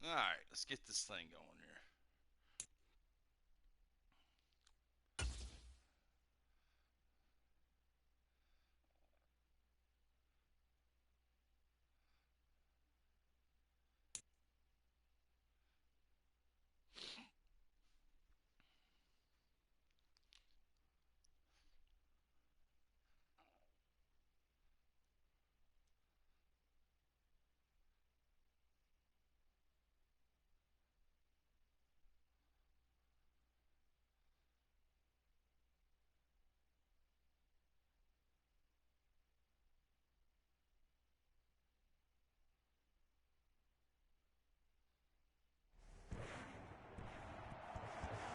All right, let's get this thing going here.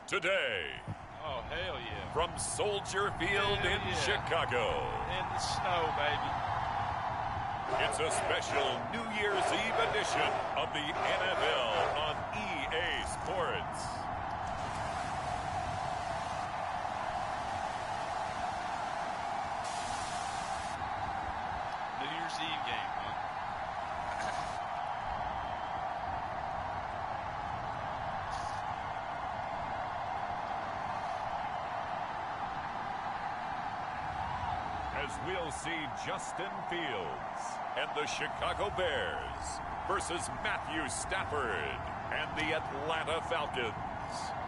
Today, Oh, hell yeah. from Soldier Field Hell in yeah. Chicago, In the snow, baby. it's a special New Year's Eve edition of the NFL on EA Sports. New Year's Eve game, huh? As we'll see Justin Fields and the Chicago Bears versus Matthew Stafford and the Atlanta Falcons.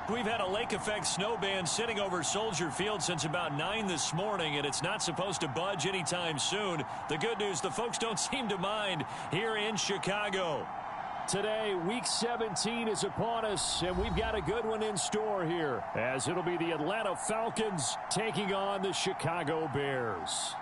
We've had a lake effect snow band sitting over Soldier Field since about 9 this morning, and it's not supposed to budge anytime soon. The good news, the folks don't seem to mind here in Chicago. Today, Week 17 is upon us, and we've got a good one in store here, as it'll be the Atlanta Falcons taking on the Chicago Bears.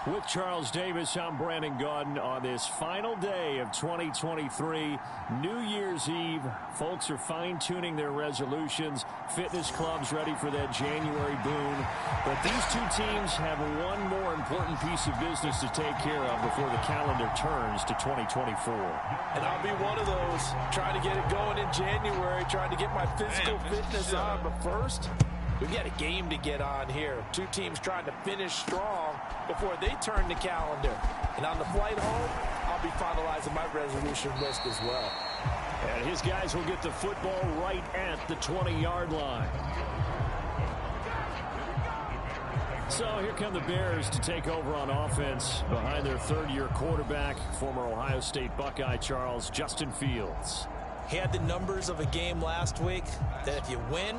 With Charles Davis, I'm Brandon Gaudin on this final day of 2023, New Year's Eve. Folks are fine-tuning their resolutions. Fitness clubs ready for that January boom. But these two teams have one more important piece of business to take care of before the calendar turns to 2024. And I'll be one of those, trying to get it going in January, trying to get my physical fitness on. But first, we've got a game to get on here. Two teams trying to finish strong before they turn the calendar. And on the flight home, I'll be finalizing my resolution list as well. And his guys will get the football right at the 20-yard line. So here come the Bears to take over on offense behind their third-year quarterback, former Ohio State Buckeye Justin Fields. He had the numbers of a game last week that if you win,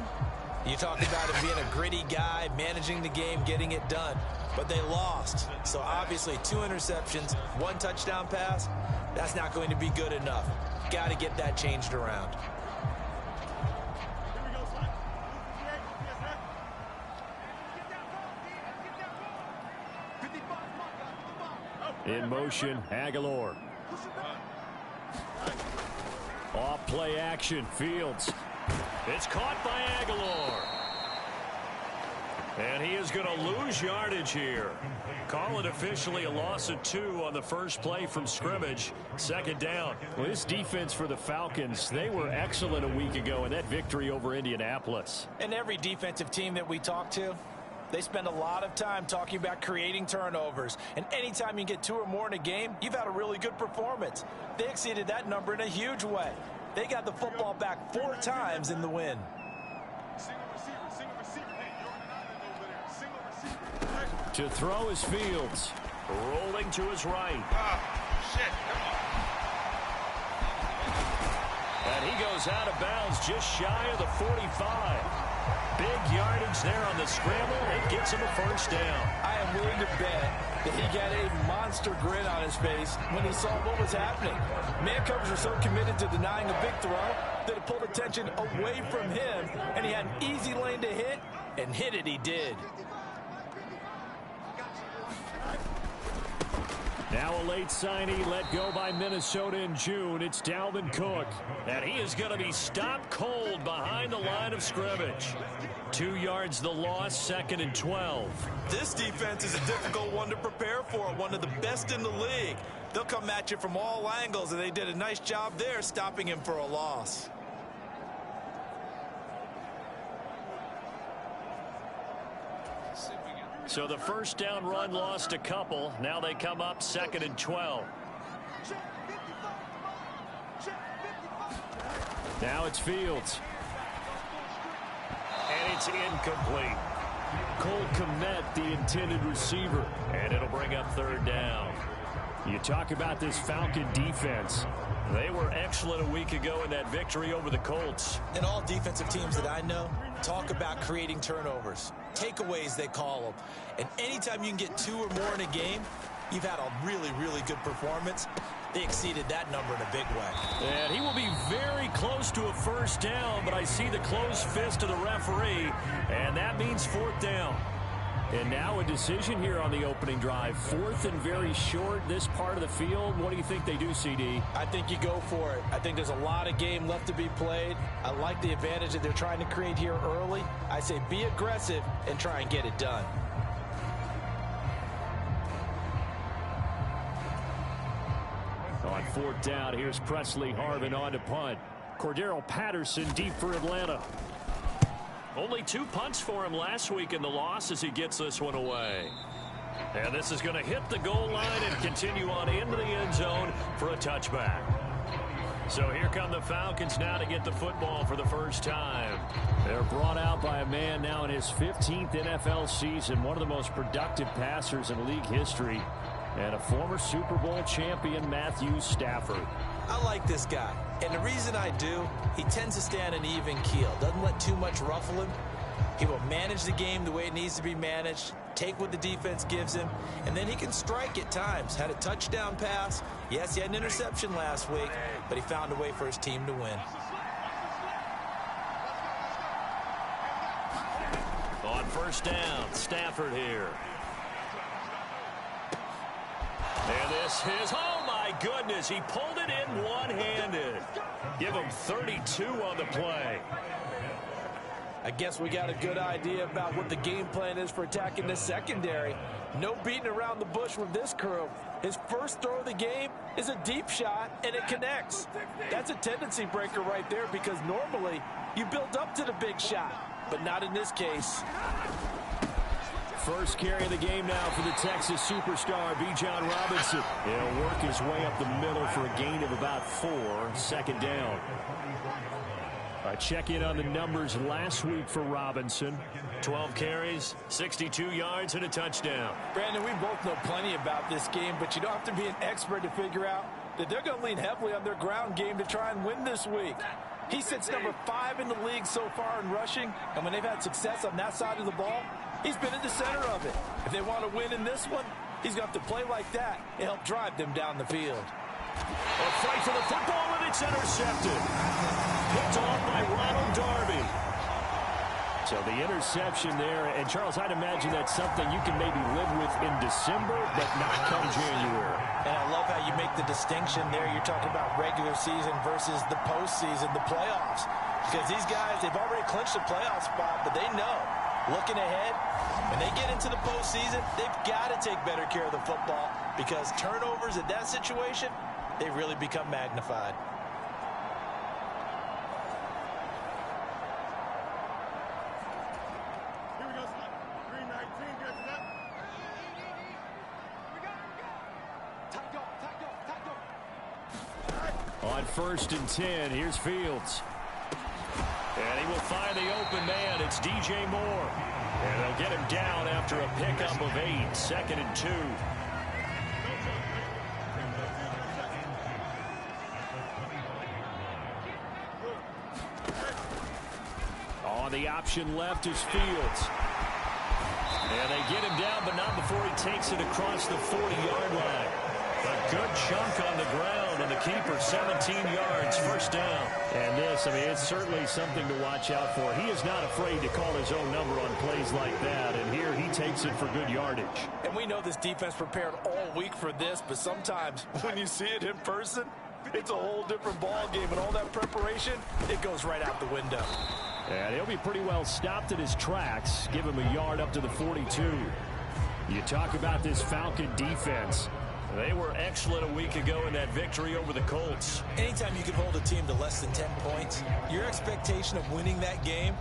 you talk about him being a gritty guy, managing the game, getting it done. But they lost. So obviously 2 interceptions, 1 touchdown pass, that's not going to be good enough. Got to get that changed around. In motion, Aguilar. Off play action, Fields. It's caught by Aguilar. And he is going to lose yardage here. Call it officially a loss of 2 on the first play from scrimmage. Second down. Well, this defense for the Falcons, they were excellent a week ago in that victory over Indianapolis. And every defensive team that we talk to, they spend a lot of time talking about creating turnovers. And anytime you get 2 or more in a game, you've had a really good performance. They exceeded that number in a huge way. They got the football back 4 times in the win. To throw is Fields. Rolling to his right. Shit, come on. And he goes out of bounds just shy of the 45. Big yardage there on the scramble. It gets him a first down. I am willing to bet that he got a monster grin on his face when he saw what was happening. Man coverage was so committed to denying a big throw that it pulled attention away from him, and he had an easy lane to hit, and hit it he did. Now a late signing let go by Minnesota in June. It's Dalvin Cook. And he is going to be stopped cold behind the line of scrimmage. 2 yards the loss, 2nd and 12. This defense is a difficult one to prepare for, one of the best in the league. They'll come at you from all angles, and they did a nice job there stopping him for a loss. So the first down run lost a couple. Now they come up 2nd and 12. Now it's Fields. And it's incomplete. Cole Kmet, the intended receiver. And it'll bring up 3rd down. You talk about this Falcon defense. They were excellent a week ago in that victory over the Colts. And all defensive teams that I know talk about creating turnovers. Takeaways, they call them. And anytime you can get 2 or more in a game, you've had a really, really good performance. They exceeded that number in a big way. And he will be very close to a 1st down, but I see the closed fist of the referee, and that means 4th down. And now a decision here on the opening drive. 4th and very short, this part of the field. What do you think they do, CD? I think you go for it. I think there's a lot of game left to be played. I like the advantage that they're trying to create here early. I say be aggressive and try and get it done. On 4th down, here's Presley Harvin on to punt. Cordero Patterson deep for Atlanta. Only 2 punts for him last week in the loss as he gets this one away. And this is going to hit the goal line and continue on into the end zone for a touchback. So here come the Falcons now to get the football for the first time. They're brought out by a man now in his 15th NFL season, one of the most productive passers in league history, and a former Super Bowl champion, Matthew Stafford. I like this guy. And the reason I do, he tends to stay on an even keel. Doesn't let too much ruffle him. He will manage the game the way it needs to be managed, take what the defense gives him, and then he can strike at times. Had a touchdown pass. Yes, he had an interception last week, but he found a way for his team to win. On 1st down, Stafford here. And this is, oh my goodness, he pulled it in one-handed. Give him 32 on the play. I guess we got a good idea about what the game plan is for attacking this secondary. No beating around the bush with this crew. His first throw of the game is a deep shot, and it connects. That's a tendency breaker right there because normally you build up to the big shot, but not in this case. First carry of the game now for the Texas superstar, Bijan Robinson. He'll work his way up the middle for a gain of about 4, 2nd down. A check-in on the numbers last week for Robinson. 12 carries, 62 yards, and a touchdown. Brandon, we both know plenty about this game, but you don't have to be an expert to figure out that they're going to lean heavily on their ground game to try and win this week. He sits number 5 in the league so far in rushing, and when they've had success on that side of the ball, he's been at the center of it. If they want to win in this one, he's going to have to play like that and help drive them down the field. A fight for the football, and it's intercepted. Picked off by Ronald Darby. So the interception there, and Charles, I'd imagine that's something you can maybe live with in December, but not come January. And I love how you make the distinction there. You're talking about regular season versus the postseason, the playoffs. Because these guys, they've already clinched a playoff spot, but they know, looking ahead, when they get into the postseason, they've got to take better care of the football because turnovers in that situation, they really become magnified. Here we go, Scott. 319, get that. On 1st and 10, here's Fields. And he will find the open man. It's DJ Moore. And they'll get him down after a pickup of 8, 2nd and 2. On the option left is Fields. And they get him down, but not before he takes it across the 40-yard line. A good chunk on the ground, and the keeper 17 yards, 1st down. And this, I mean, it's certainly something to watch out for. He is not afraid to call his own number on plays like that, and here he takes it for good yardage. And we know this defense prepared all week for this, but sometimes when you see it in person, it's a whole different ball game, and all that preparation, it goes right out the window. And he'll be pretty well stopped in his tracks. Give him a yard up to the 42. You talk about this Falcon defense. They were excellent a week ago in that victory over the Colts. Anytime you can hold a team to less than 10 points, your expectation of winning that game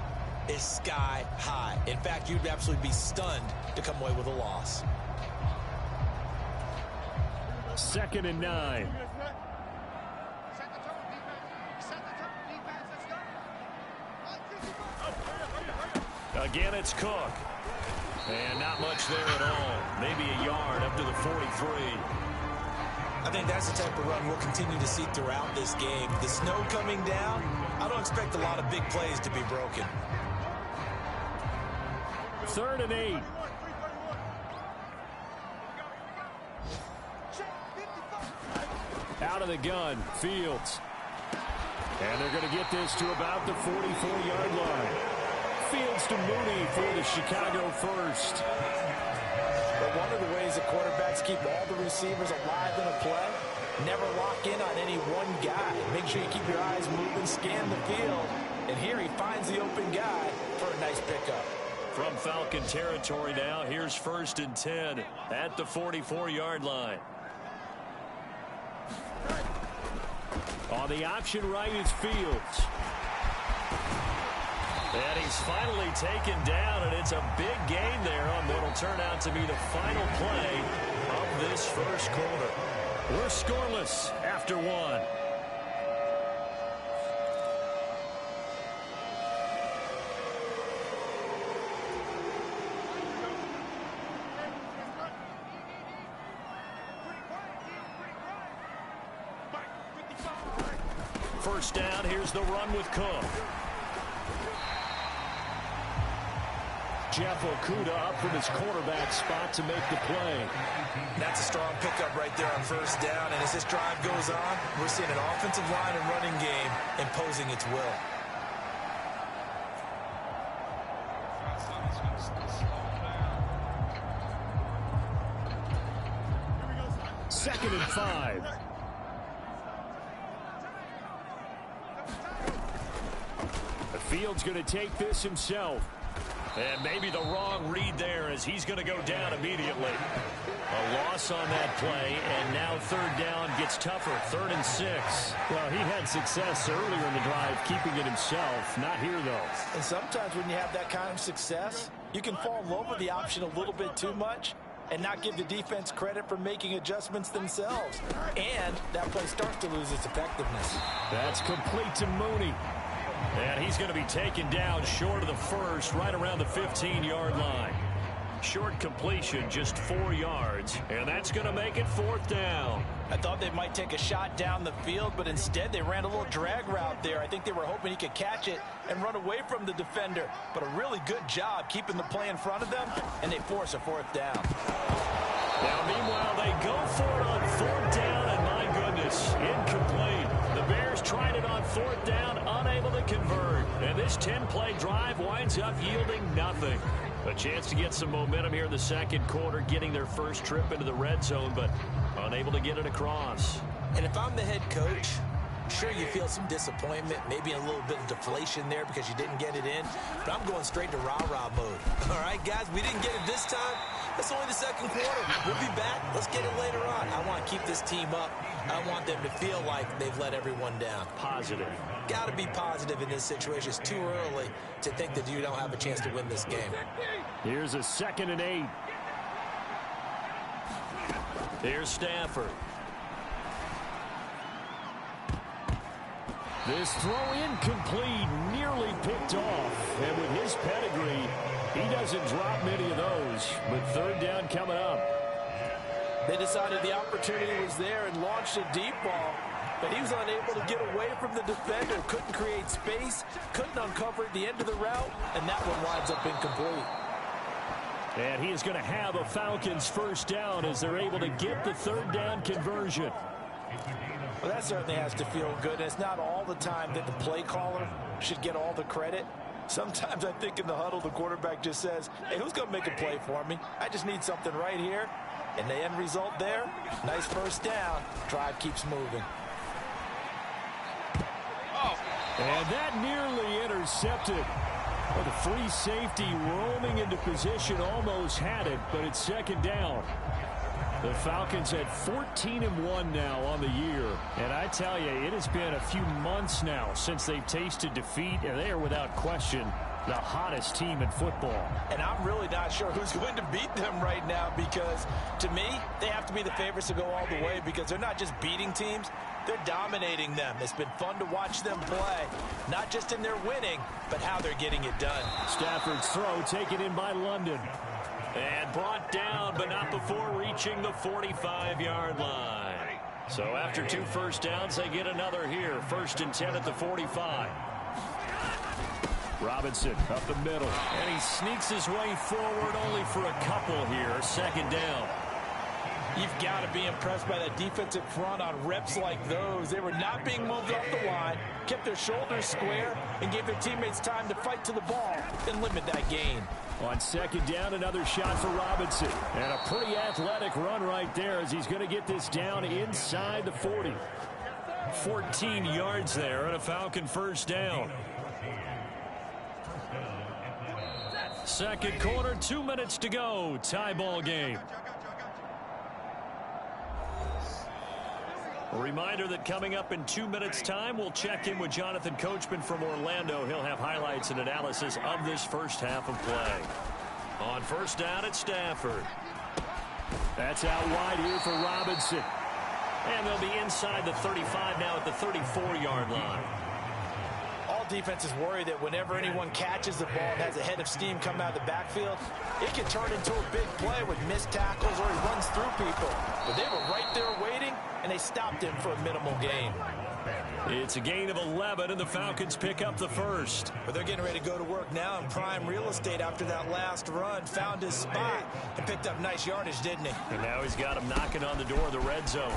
is sky high. In fact, you'd absolutely be stunned to come away with a loss. 2nd and 9. Again, it's Cook. And not much there at all. Maybe a yard up to the 43. I think that's the type of run we'll continue to see throughout this game. The snow coming down, I don't expect a lot of big plays to be broken. 3rd and 8. Out of the gun, Fields. And they're going to get this to about the 44-yard line. Fields to Mooney for the Chicago first. But one of the ways the quarterbacks keep all the receivers alive in a play, never lock in on any one guy. Make sure you keep your eyes moving, scan the field. And here he finds the open guy for a nice pickup. From Falcon territory now, here's 1st and 10 at the 44-yard line. On the option right is Fields. And he's finally taken down, and it's a big gain there on what will turn out to be the final play of this first quarter. We're scoreless after 1. First down, here's the run with Cook. Jeff Okudah up from his quarterback spot to make the play. That's a strong pickup right there on first down. And as this drive goes on, we're seeing an offensive line and running game imposing its will. Second and 5. Fields going to take this himself. And maybe the wrong read there as he's going to go down immediately. A loss on that play, and now 3rd down gets tougher. 3rd and 6. Well, he had success earlier in the drive keeping it himself. Not here, though. And sometimes when you have that kind of success, you can fall in love with the option a little bit too much and not give the defense credit for making adjustments themselves. And that play starts to lose its effectiveness. That's complete to Mooney. And he's going to be taken down short of the first, right around the 15-yard line. Short completion, just 4 yards, and that's going to make it 4th down. I thought they might take a shot down the field, but instead they ran a little drag route there. I think they were hoping he could catch it and run away from the defender. But a really good job keeping the play in front of them, and they force a 4th down. Now, meanwhile, they go for it on 4th down, and my goodness, incomplete. The Bears tried it on 4th down, unable to convert. And this 10-play drive winds up yielding nothing. A chance to get some momentum here in the second quarter, getting their first trip into the red zone, but unable to get it across. And if I'm the head coach, sure you feel some disappointment, maybe a little bit of deflation there because you didn't get it in, but I'm going straight to rah-rah mode. All right, guys, we didn't get it this time. That's only the second quarter. We'll be back. Let's get it later on. I want to keep this team up. I want them to feel like they've let everyone down. Positive. Got to be positive in this situation. It's too early to think that you don't have a chance to win this game. Here's a 2nd and 8. Here's Stafford. This throw incomplete, nearly picked off. And with his pedigree, he doesn't drop many of those. But 3rd down coming up. They decided the opportunity was there and launched a deep ball. But he was unable to get away from the defender. Couldn't create space. Couldn't uncover at the end of the route. And that one winds up incomplete. And he is going to have a Falcons 1st down as they're able to get the 3rd down conversion. Well, that certainly has to feel good. And it's not all the time that the play caller should get all the credit. Sometimes I think in the huddle, the quarterback just says, hey, who's going to make a play for me? I just need something right here. And the end result there, nice 1st down. Drive keeps moving. And that nearly intercepted. Well, the free safety roaming into position almost had it, but it's 2nd down. The Falcons at 14-1 now on the year. And I tell you, it has been a few months now since they've tasted defeat, and they are without question The hottest team in football. And I'm really not sure who's going to beat them right now because, to me, they have to be the favorites to go all the way because they're not just beating teams, they're dominating them. It's been fun to watch them play, not just in their winning, but how they're getting it done. Stafford's throw taken in by London. And brought down, but not before reaching the 45-yard line. So after 2 first downs, they get another here. 1st and 10 at the 45. Robinson up the middle. And he sneaks his way forward only for a couple here. 2nd down. You've got to be impressed by that defensive front on reps like those. They were not being moved off the line, kept their shoulders square, and gave their teammates time to fight to the ball and limit that gain. On 2nd down, another shot for Robinson. And a pretty athletic run right there as he's going to get this down inside the 40. 14 yards there and a Falcon 1st down. 2nd quarter, 2 minutes to go. Tie ball game. A reminder that coming up in 2 minutes' time, we'll check in with Jonathan Coachman from Orlando. He'll have highlights and analysis of this first half of play. On 1st down, it's Stafford. That's out wide here for Robinson. And they'll be inside the 35 now at the 34-yard line. All defenses worry that whenever anyone catches the ball and has a head of steam coming out of the backfield, it can turn into a big play with missed tackles or he runs through people. But they were right there waiting, and they stopped him for a minimal gain. It's a gain of 11, and the Falcons pick up the 1st. But they're getting ready to go to work now in prime real estate after that last run. Found his spot and picked up nice yardage, didn't he? And now he's got him knocking on the door of the red zone.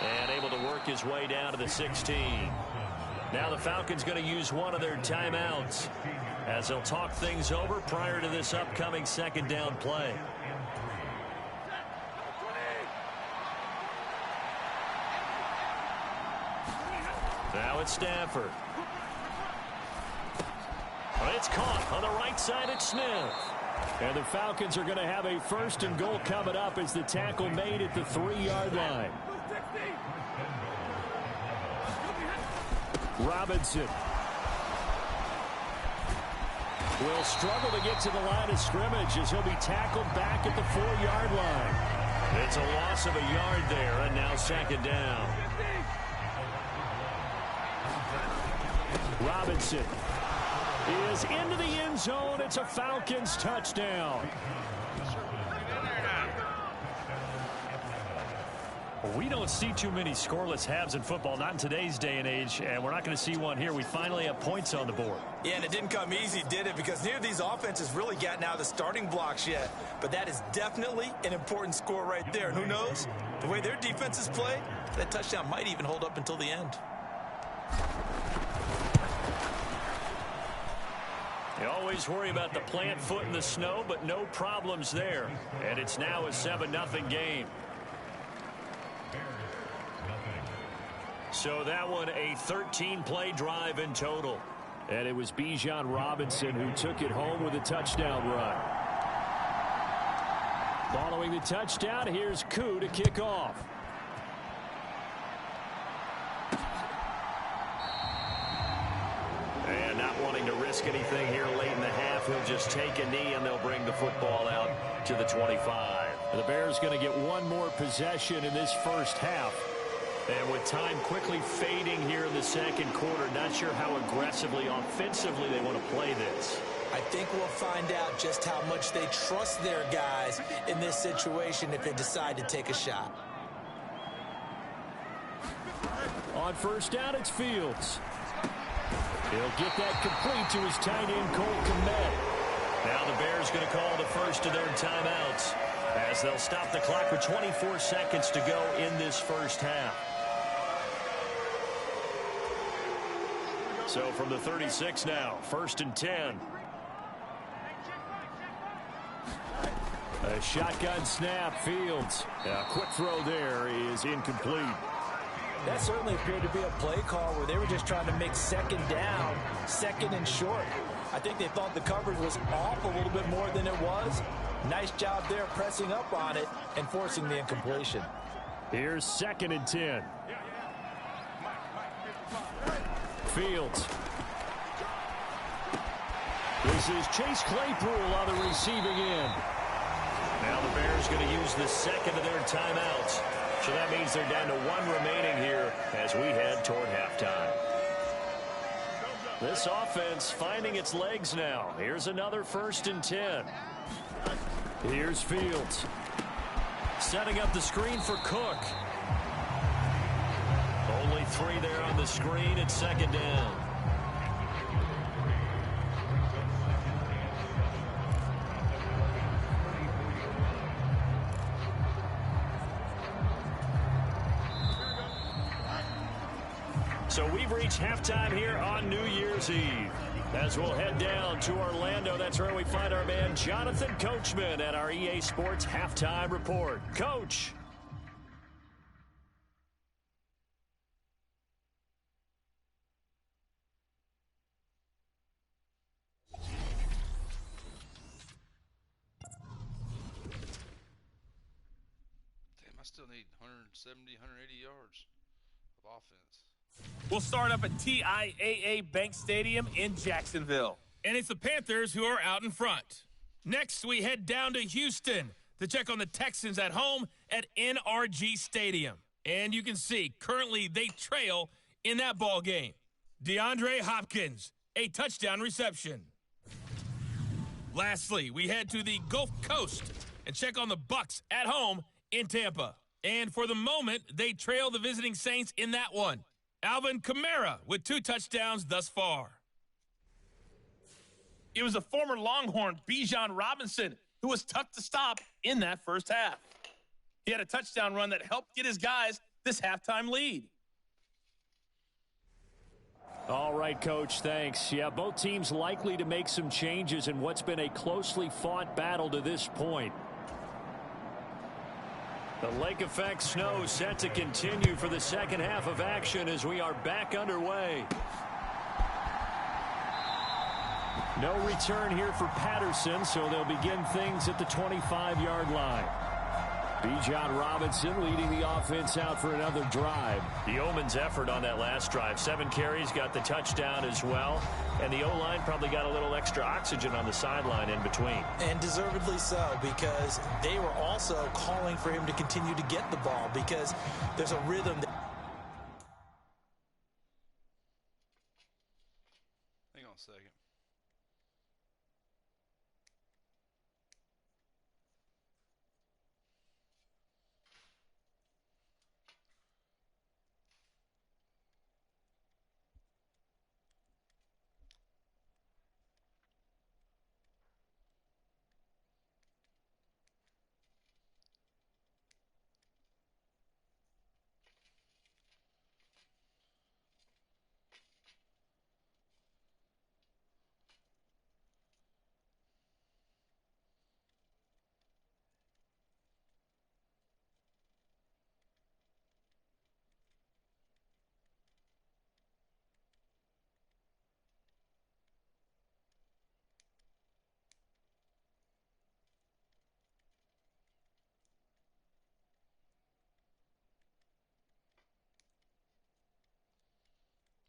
And able to work his way down to the 16. Now the Falcons going to use one of their timeouts as they'll talk things over prior to this upcoming 2nd down play. Now it's Stafford. It's caught on the right side at Smith. And the Falcons are going to have a 1st and goal coming up as the tackle made at the 3-yard line. Robinson will struggle to get to the line of scrimmage as he'll be tackled back at the 4-yard line. It's a loss of a yard there, and now 2nd down. Robinson is into the end zone. It's a Falcons touchdown. We don't see too many scoreless halves in football, not in today's day and age, and we're not going to see one here. We finally have points on the board. Yeah, and it didn't come easy, did it? Because neither of these offenses really gotten out of the starting blocks yet. But that is definitely an important score right there. And who knows? The way their defenses play, that touchdown might even hold up until the end. You always worry about the plant foot in the snow, but no problems there. And it's now a 7-0 game. So that one, a 13-play drive in total. And it was Bijan Robinson who took it home with a touchdown run. Following the touchdown, here's Koo to kick off. And not wanting to risk anything here late in the half, he'll just take a knee and they'll bring the football out to the 25. The Bears going to get one more possession in this first half. And with time quickly fading here in the 2nd quarter, not sure how aggressively, offensively they want to play this. I think we'll find out just how much they trust their guys in this situation if they decide to take a shot. On 1st down, it's Fields. He'll get that complete to his tight end, Cole Kmet. Now the Bears going to call the first of their timeouts as they'll stop the clock with 24 seconds to go in this first half. So from the 36 now, 1st and 10. A shotgun snap, Fields. A quick throw there is incomplete. That certainly appeared to be a play call where they were just trying to make 2nd down, 2nd and short. I think they thought the coverage was off a little bit more than it was. Nice job there pressing up on it and forcing the incompletion. Here's 2nd and 10. Fields. This is Chase Claypool on the receiving end. Now the Bears going to use the second of their timeouts. So that means they're down to one remaining here as we head toward halftime. This offense finding its legs now. Here's another 1st and 10. Here's Fields. Setting up the screen for Cook. Only 3 there on the screen at 2nd down. So we've reached halftime here on New Year's Eve. As we'll head down to Orlando, that's where we find our man Jonathan Coachman at our EA Sports Halftime Report. Coach. Damn, I still need 170, 180 yards of offense. We'll start up at TIAA Bank Stadium in Jacksonville. And it's the Panthers who are out in front. Next, we head down to Houston to check on the Texans at home at NRG Stadium. And you can see, currently they trail in that ball game. DeAndre Hopkins, a touchdown reception. Lastly, we head to the Gulf Coast and check on the Bucs at home in Tampa. And for the moment, they trail the visiting Saints in that one. Alvin Kamara with 2 touchdowns thus far. It was a former Longhorn, Bijan Robinson, who was tough to stop in that first half. He had a touchdown run that helped get his guys this halftime lead. All right, Coach, thanks. Yeah, both teams likely to make some changes in what's been a closely fought battle to this point. The lake effect snow set to continue for the second half of action as we are back underway. No return here for Patterson, so they'll begin things at the 25-yard line. Bijan Robinson leading the offense out for another drive. The Yeoman's effort on that last drive. 7 carries, got the touchdown as well. And the O-line probably got a little extra oxygen on the sideline in between. And deservedly so, because they were also calling for him to continue to get the ball, because there's a rhythm. Hang on a second.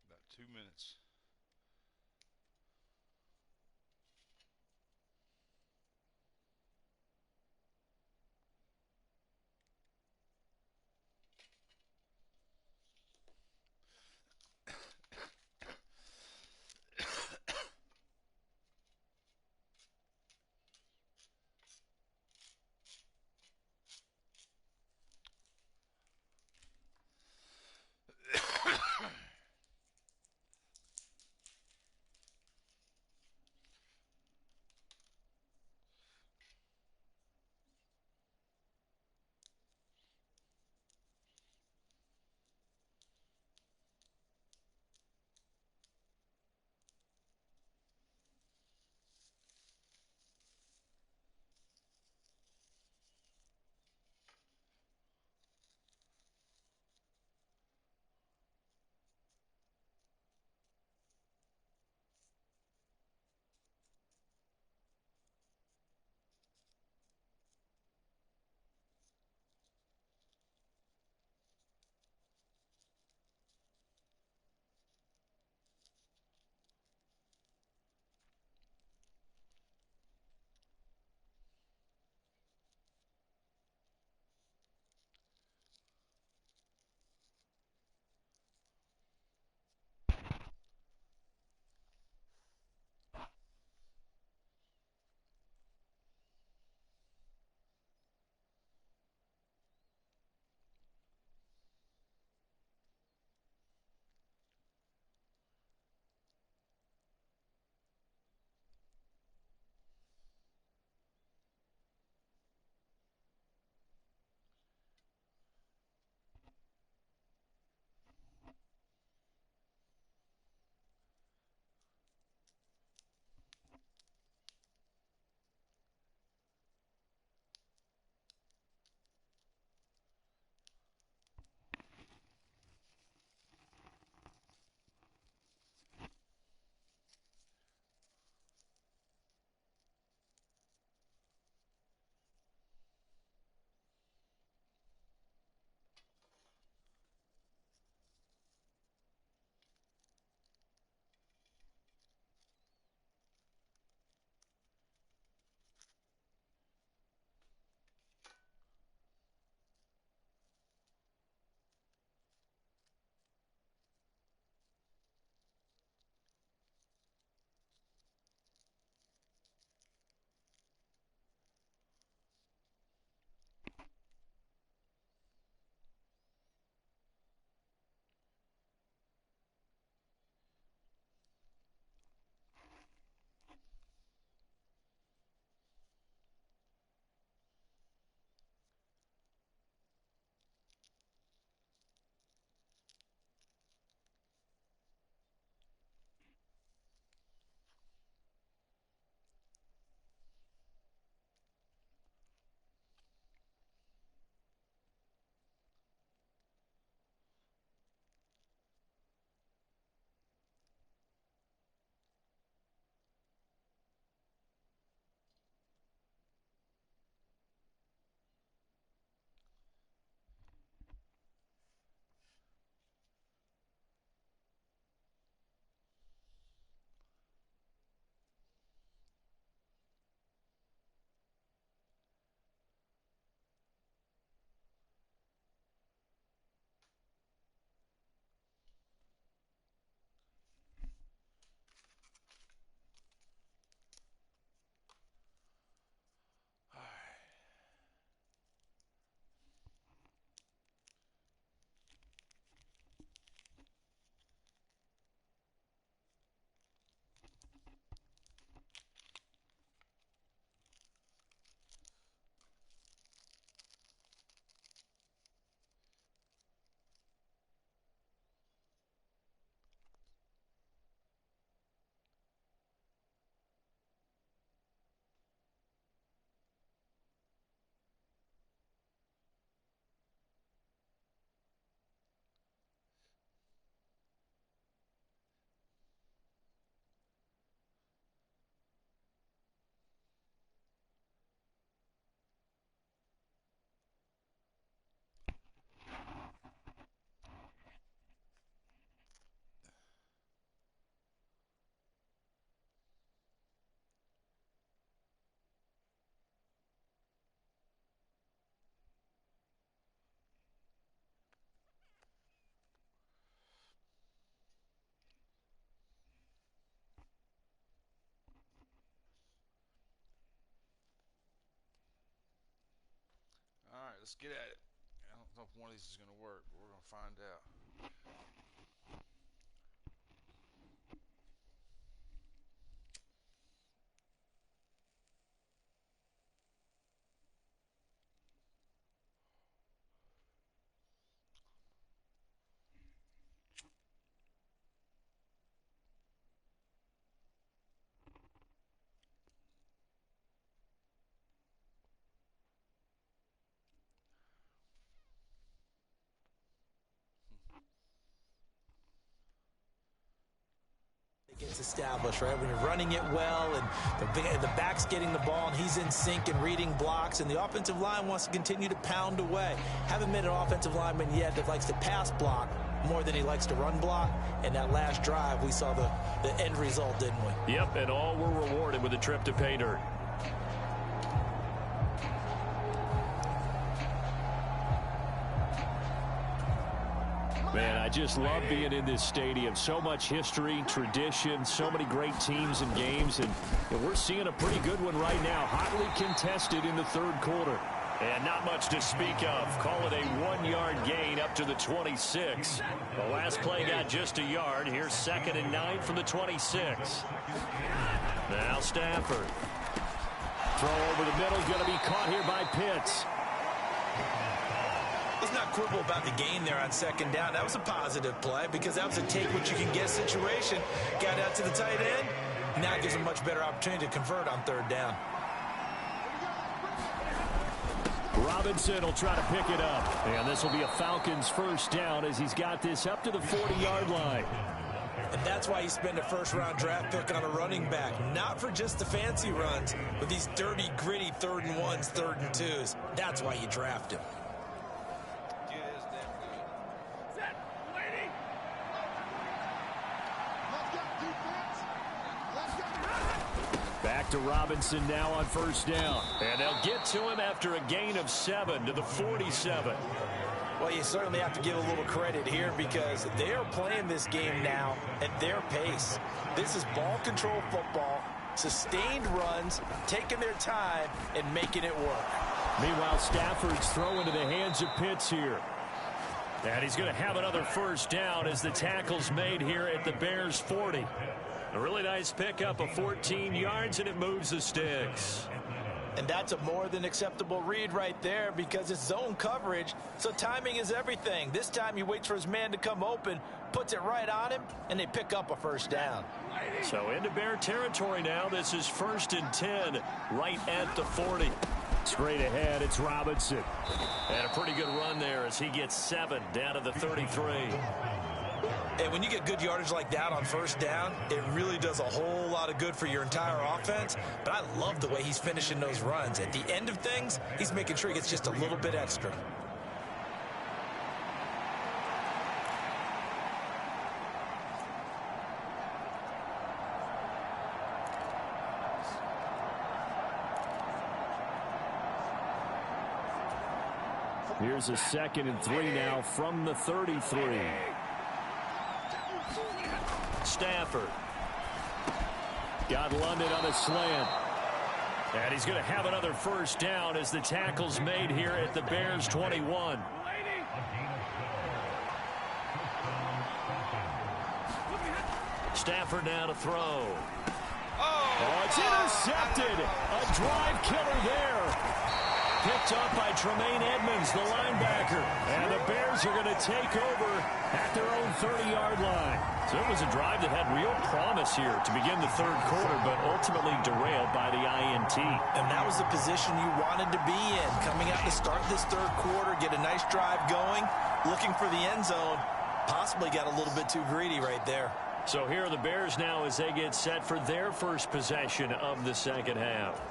About 2 minutes. let's get at it. I don't know if one of these is going to work, but we're going to find out. Gets established, right? When you're running it well and the back's getting the ball and he's in sync and reading blocks and the offensive line wants to continue to pound away. Haven't met an offensive lineman yet that likes to pass block more than he likes to run block. And that last drive, we saw the end result, didn't we? Yep, and all were rewarded with a trip to pay dirt. Man, I just love being in this stadium. So much history, tradition, so many great teams and games. And we're seeing a pretty good one right now. Hotly contested in the third quarter. And not much to speak of. Call it a 1-yard gain up to the 26. The last play got just a yard. Here's 2nd and 9 from the 26. Now Stafford. Throw over the middle. Going to be caught here by Pitts. Let's not quibble about the gain there on 2nd down. That was a positive play because that was a take-what-you-can-get situation. Got out to the tight end. Now gives a much better opportunity to convert on 3rd down. Robinson will try to pick it up. And this will be a Falcons 1st down as he's got this up to the 40-yard line. And that's why you spend a first-round draft pick on a running back. Not for just the fancy runs, but these dirty, gritty 3rd and 1s, 3rd and 2s. That's why you draft him. Back to Robinson now on 1st down. And they'll get to him after a gain of 7 to the 47. Well, you certainly have to give a little credit here because they are playing this game now at their pace. This is ball control football, sustained runs, taking their time, and making it work. Meanwhile, Stafford's throw into the hands of Pitts here. And he's going to have another 1st down as the tackle's made here at the Bears 40. A really nice pickup of 14 yards, and it moves the sticks. And that's a more than acceptable read right there because it's zone coverage, so timing is everything. This time he waits for his man to come open, puts it right on him, and they pick up a 1st down. So into Bear territory now. This is 1st and 10 right at the 40. Straight ahead, it's Robinson. And a pretty good run there as he gets 7 down to the 33. And when you get good yardage like that on 1st down, it really does a whole lot of good for your entire offense. But I love the way he's finishing those runs. At the end of things, he's making sure he gets just a little bit extra. Here's a 2nd and 3 now from the 33. Stafford. Got London on a slant. And he's going to have another 1st down as the tackle's made here at the Bears 21. Stafford now to throw. Oh, it's intercepted. A drive killer there. Picked up by Tremaine Edmonds, the linebacker. And the Bears are going to take over at their own 30-yard line. So it was a drive that had real promise here to begin the 3rd quarter, but ultimately derailed by the INT. And that was the position you wanted to be in. Coming out to start this 3rd quarter, get a nice drive going, looking for the end zone. Possibly got a little bit too greedy right there. So here are the Bears now as they get set for their first possession of the 2nd half.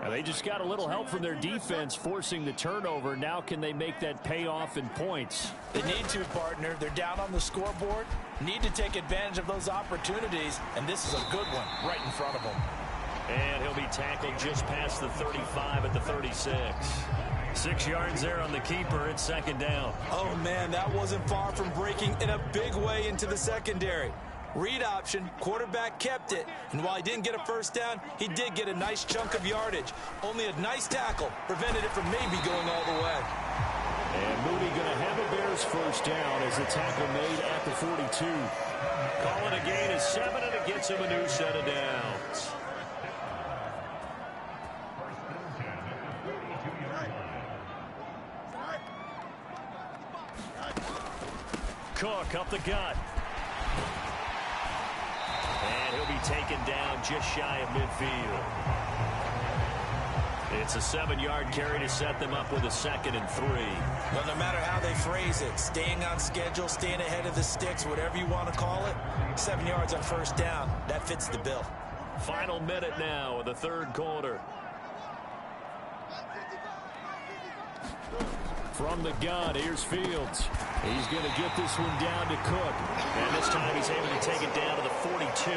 Now they just got a little help from their defense forcing the turnover. Now can they make that pay off in points? They need to, partner. They're down on the scoreboard. Need to take advantage of those opportunities, and this is a good one right in front of them. And he'll be tackled just past the 35 at the 36. 6 yards there on the keeper. It's 2nd down. Oh, man, that wasn't far from breaking in a big way into the secondary. Read option, quarterback kept it. And while he didn't get a first down, he did get a nice chunk of yardage. Only a nice tackle prevented it from maybe going all the way. And Mooney going to have a Bears first down as the tackle made at the 42. Calling a gain of 7, and it gets him a new set of downs. Cook up the gut. And he'll be taken down just shy of midfield. It's a 7-yard carry to set them up with a 2nd and 3. Well, no matter how they phrase it, staying on schedule, staying ahead of the sticks, whatever you want to call it, 7 yards on first down, that fits the bill. Final minute now of the 3rd quarter. From the gun, here's Fields. He's going to get this one down to Cook. And this time he's able to take it down to the 42.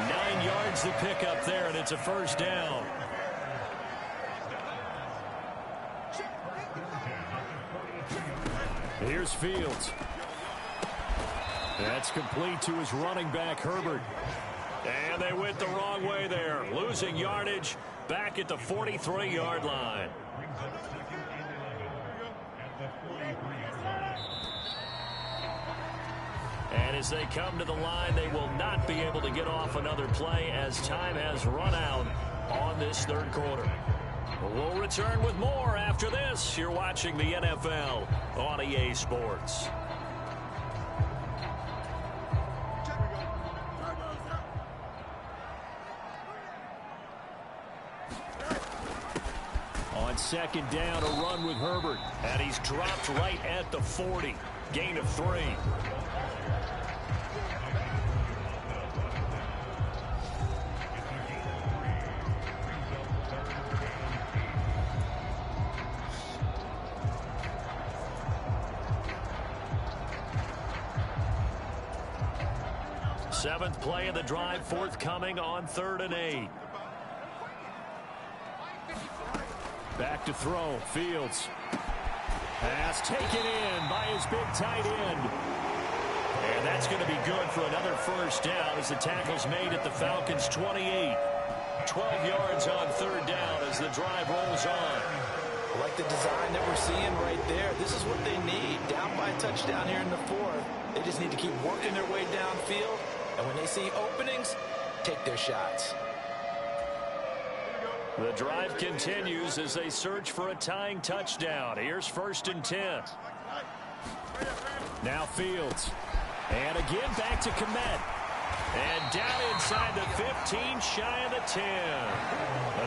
9 yards to pick up there, and it's a first down. Here's Fields. That's complete to his running back, Herbert. And they went the wrong way there. Losing yardage back at the 43-yard line. And as they come to the line, they will not be able to get off another play as time has run out on this 3rd quarter. We'll return with more after this. You're watching the NFL on EA Sports. On 2nd down, a run with Herbert. And he's dropped right at the 40. Gain of 3. Seventh play of the drive forthcoming on 3rd and 8. Back to throw. Fields. Pass taken in by his big tight end. And that's going to be good for another first down as the tackle's made at the Falcons' 28. 12 yards on 3rd down as the drive rolls on. I like the design that we're seeing right there. This is what they need. Down by a touchdown here in the 4th. They just need to keep working their way downfield. And when they see openings, take their shots. The drive continues as they search for a tying touchdown. Here's 1st and 10. Now Fields. And again back to Kmet. And down inside the 15, shy of the 10.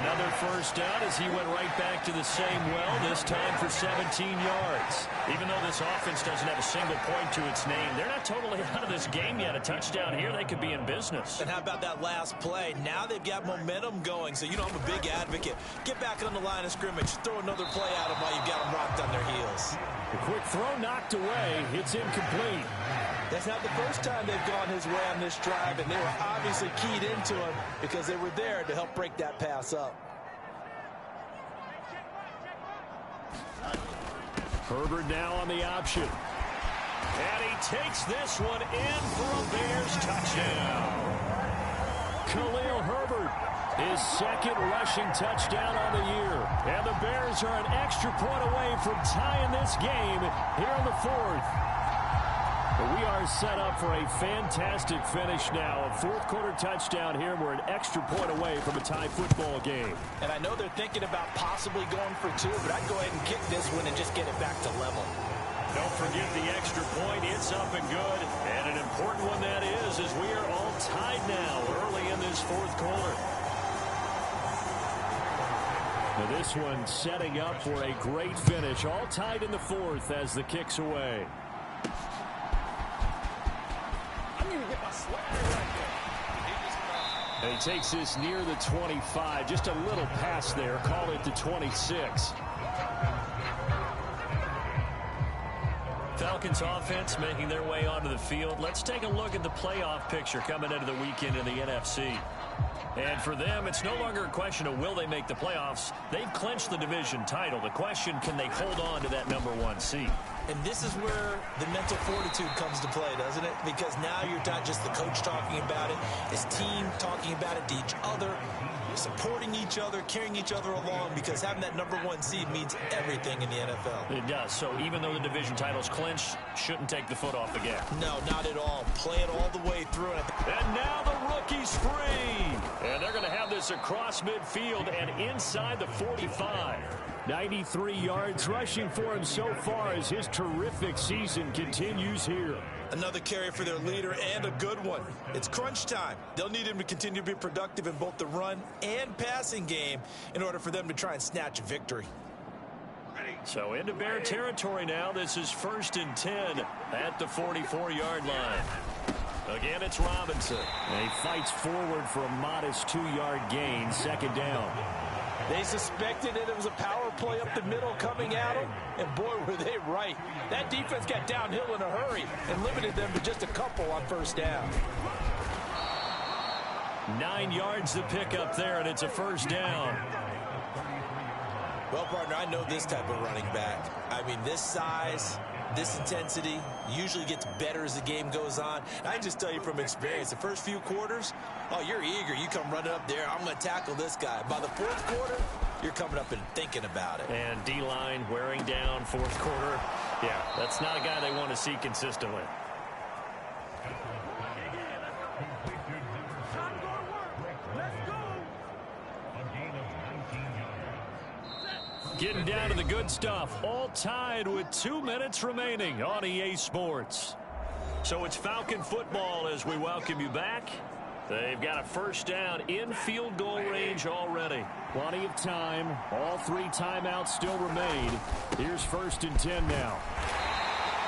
Another first down as he went right back to the same well, this time for 17 yards. Even though this offense doesn't have a single point to its name, they're not totally out of this game yet. A touchdown here, they could be in business. And how about that last play? Now they've got momentum going, so you know I'm a big advocate. Get back on the line of scrimmage. Throw another play at them while you've got them rocked on their heels. The quick throw knocked away. It's incomplete. That's not the first time they've gone his way on this drive, and they were obviously keyed into him because they were there to help break that pass up. Herbert now on the option. And he takes this one in for a Bears touchdown. Khalil Herbert, his 2nd rushing touchdown on the year. And the Bears are an extra point away from tying this game here in the 4th. We are set up for a fantastic finish now. A 4th quarter touchdown here. We're an extra point away from a tie football game. And I know they're thinking about possibly going for 2, but I'd go ahead and kick this one and just get it back to level. Don't forget the extra point. It's up and good. And an important one that is, as we are all tied now early in this 4th quarter. Now this one setting up for a great finish. All tied in the 4th as the kick's away. And he takes this near the 25. Just a little pass there. Call it the 26. Falcons offense making their way onto the field. Let's take a look at the playoff picture coming into the weekend in the NFC. And for them, it's no longer a question of will they make the playoffs. They've clinched the division title. The question, can they hold on to that #1 seed? And this is where the mental fortitude comes to play, doesn't it? Because now you're not just the coach talking about it, his team talking about it to each other, supporting each other, carrying each other along, because having that #1 seed means everything in the NFL. It does. So even though the division title's clinched, shouldn't take the foot off the gas. No, not at all. Play it all the way through. And now the rookie's free. And they're going to have this across midfield and inside the 45. 93 yards rushing for him so far as his terrific season continues here. Another carry for their leader, and a good one. It's crunch time. They'll need him to continue to be productive in both the run and passing game in order for them to try and snatch a victory. So into Bear territory now. This is 1st and 10 at the 44-yard line. Again, it's Robinson. And he fights forward for a modest 2-yard gain, 2nd down. They suspected that it was a power play up the middle coming at them, and boy, were they right. That defense got downhill in a hurry and limited them to just a couple on 1st down. 9 yards to pick up there, and it's a 1st down. Well, partner, I know this type of running back. I mean, this size, this intensity usually gets better as the game goes on. I can just tell you from experience, the first few quarters, oh, you're eager. You come running up there, I'm going to tackle this guy. By the 4th quarter, you're coming up and thinking about it. And D-line wearing down 4th quarter. Yeah, that's not a guy they want to see consistently. Getting down to the good stuff. All tied with 2 minutes remaining on EA Sports. So it's Falcon football as we welcome you back. They've got a 1st down in field goal range already. Plenty of time. All 3 timeouts still remain. Here's 1st and 10 now.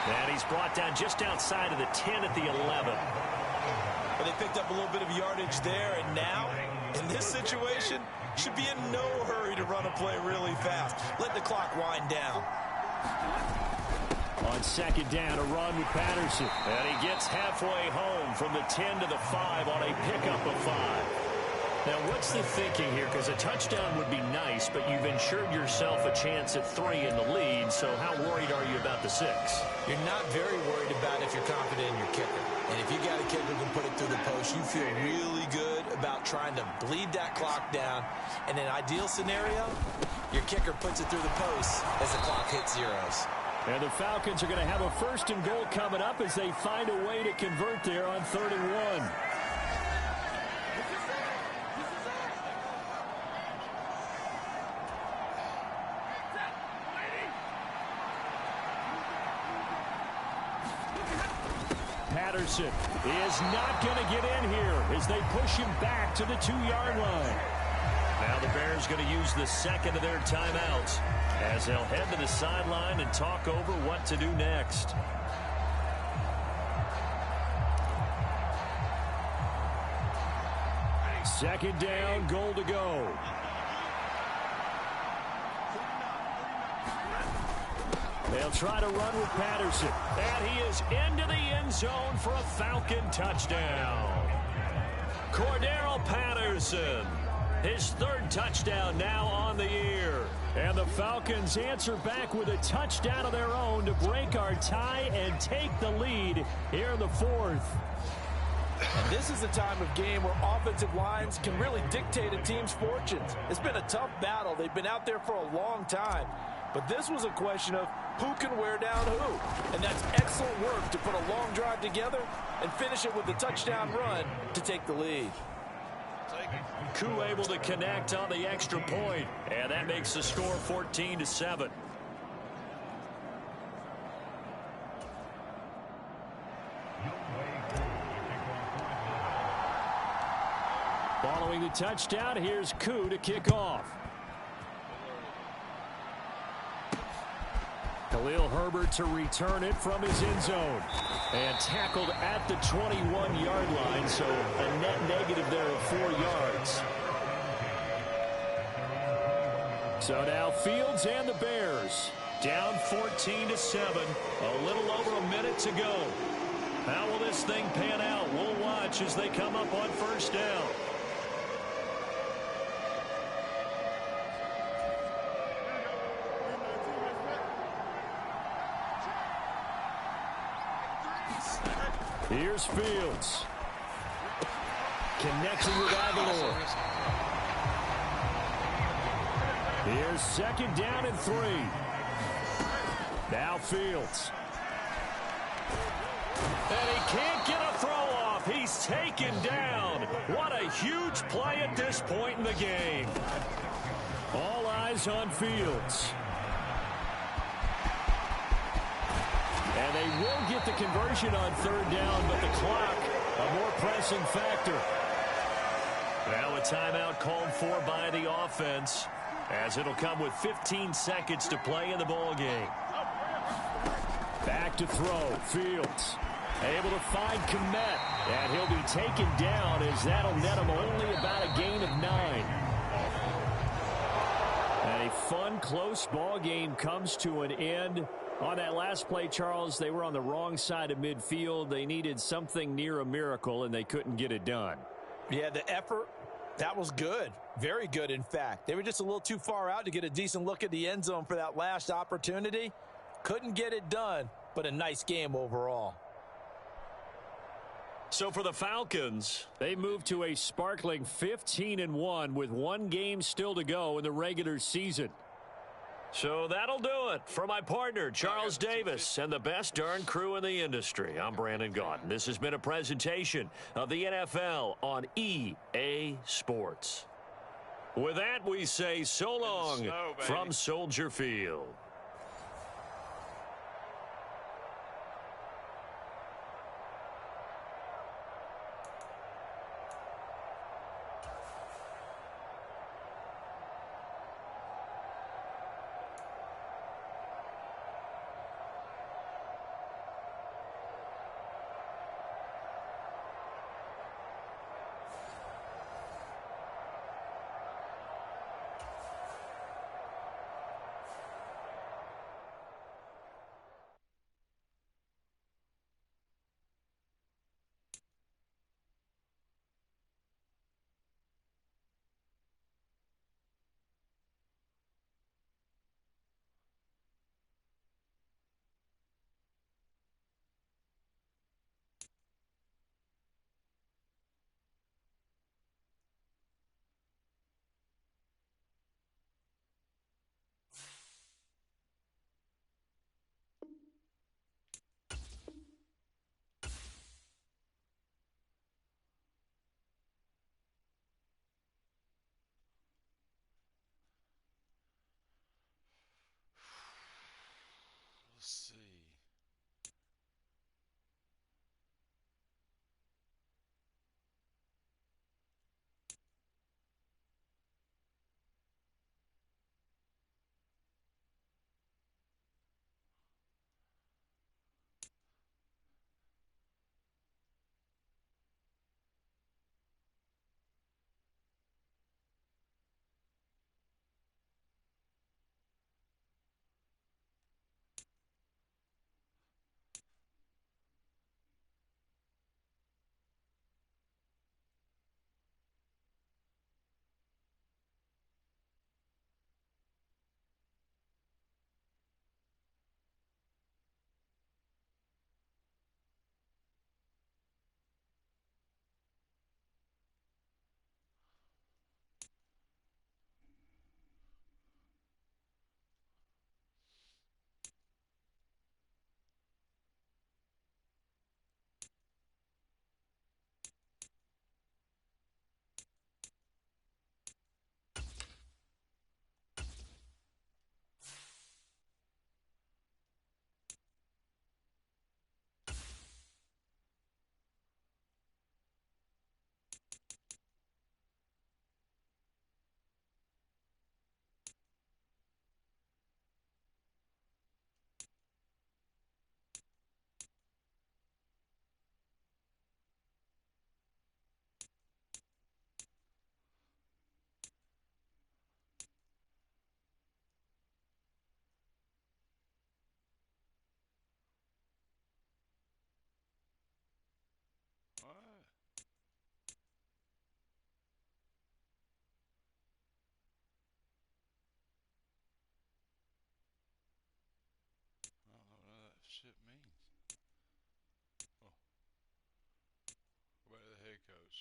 And he's brought down just outside of the 10 at the 11. Well, they picked up a little bit of yardage there, and now, in this situation, should be in no hurry to run a play really fast. Let the clock wind down. On 2nd down, a run with Patterson. And he gets halfway home from the 10 to the 5 on a pickup of 5. Now, what's the thinking here? Because a touchdown would be nice, but you've ensured yourself a chance at 3 in the lead, so how worried are you about the 6? You're not very worried about if you're confident in your kicker. And if you got a kicker who can put it through the post, you feel really good about trying to bleed that clock down. In an ideal scenario, your kicker puts it through the post as the clock hits zeros. And the Falcons are going to have a 1st and goal coming up as they find a way to convert there on 3rd and 1. Patterson is not going to get in here as they push him back to the 2-yard line. Now the Bears going to use the 2nd of their timeouts as they'll head to the sideline and talk over what to do next. Second down, goal to go. They'll try to run with Patterson. And he is into the end zone for a Falcon touchdown. Cordero Patterson, his 3rd touchdown now on the year. And the Falcons answer back with a touchdown of their own to break our tie and take the lead here in the 4th. And this is a time of game where offensive lines can really dictate a team's fortunes. It's been a tough battle. They've been out there for a long time. But this was a question of who can wear down who. And that's excellent work to put a long drive together and finish it with a touchdown run to take the lead. Koo able to connect on the extra point, and that makes the score 14-7. Following the touchdown, here's Koo to kick off. Khalil Herbert to return it from his end zone. And tackled at the 21-yard line, so a net negative there of 4 yards. So now Fields and the Bears down 14-7. A little over a minute to go. How will this thing pan out? We'll watch as they come up on 1st down. Here's Fields. Connecting with Aguilar. Here's second down and 3. Now Fields. And he can't get a throw off. He's taken down. What a huge play at this point in the game. All eyes on Fields. And they will get the conversion on third down, but the clock, a more pressing factor. Now a timeout called for by the offense, as it'll come with 15 seconds to play in the ball game. Back to throw. Fields able to find Kmet, and he'll be taken down as that'll net him only about a gain of 9. And a fun, close ball game comes to an end. On that last play, Charles, they were on the wrong side of midfield. They needed something near a miracle, and they couldn't get it done. Yeah, the effort, that was good. Very good, in fact. They were just a little too far out to get a decent look at the end zone for that last opportunity. Couldn't get it done, but a nice game overall. So for the Falcons, they move to a sparkling 15-1 with one game still to go in the regular season. So that'll do it for my partner, Charles Davis, and the best darn crew in the industry. I'm Brandon Gaudin. This has been a presentation of the NFL on EA Sports. With that, we say so long from Soldier Field.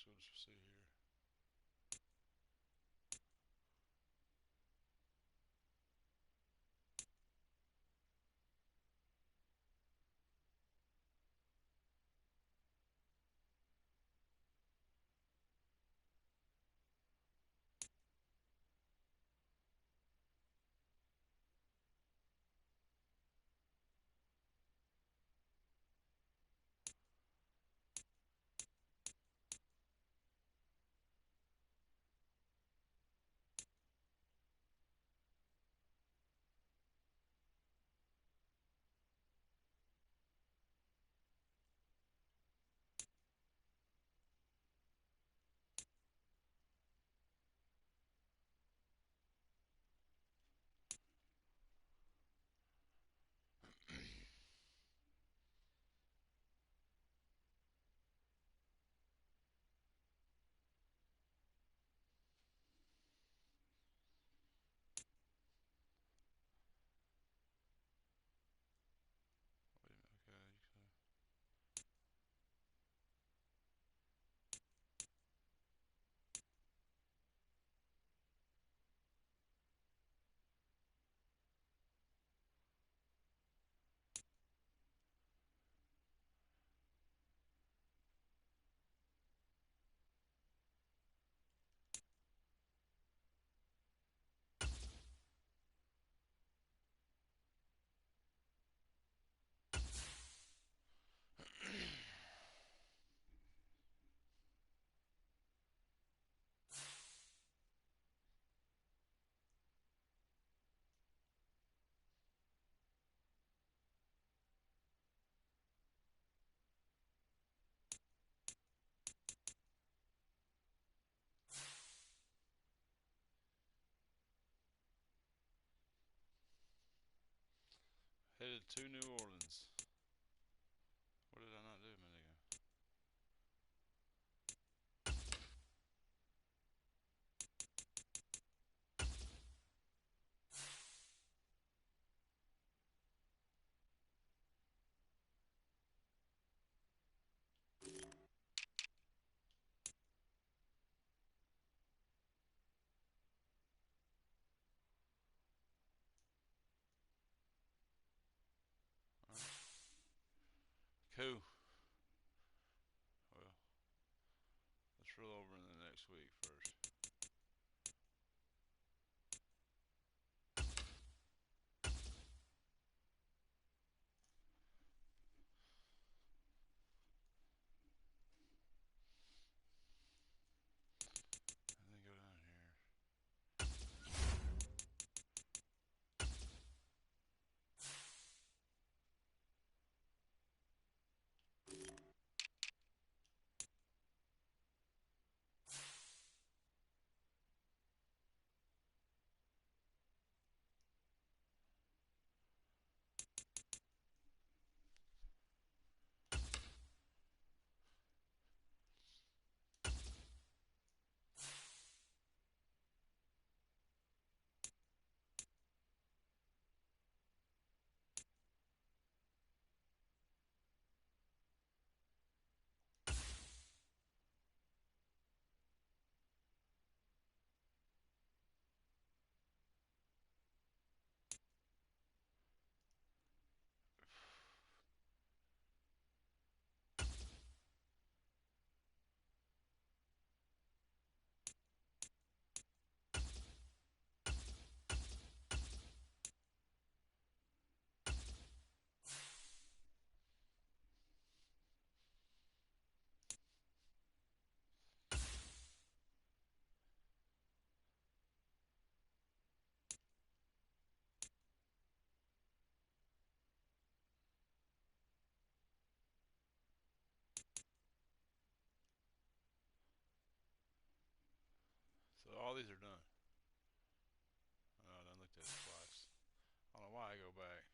we'll just see here. Wait a minute, okay. Headed to New Orleans. What did I not do a minute ago? Cool. Well, let's roll over in the next week first. And then go down here. So all these are done. Oh, I done looked at it twice. I don't know why I go back.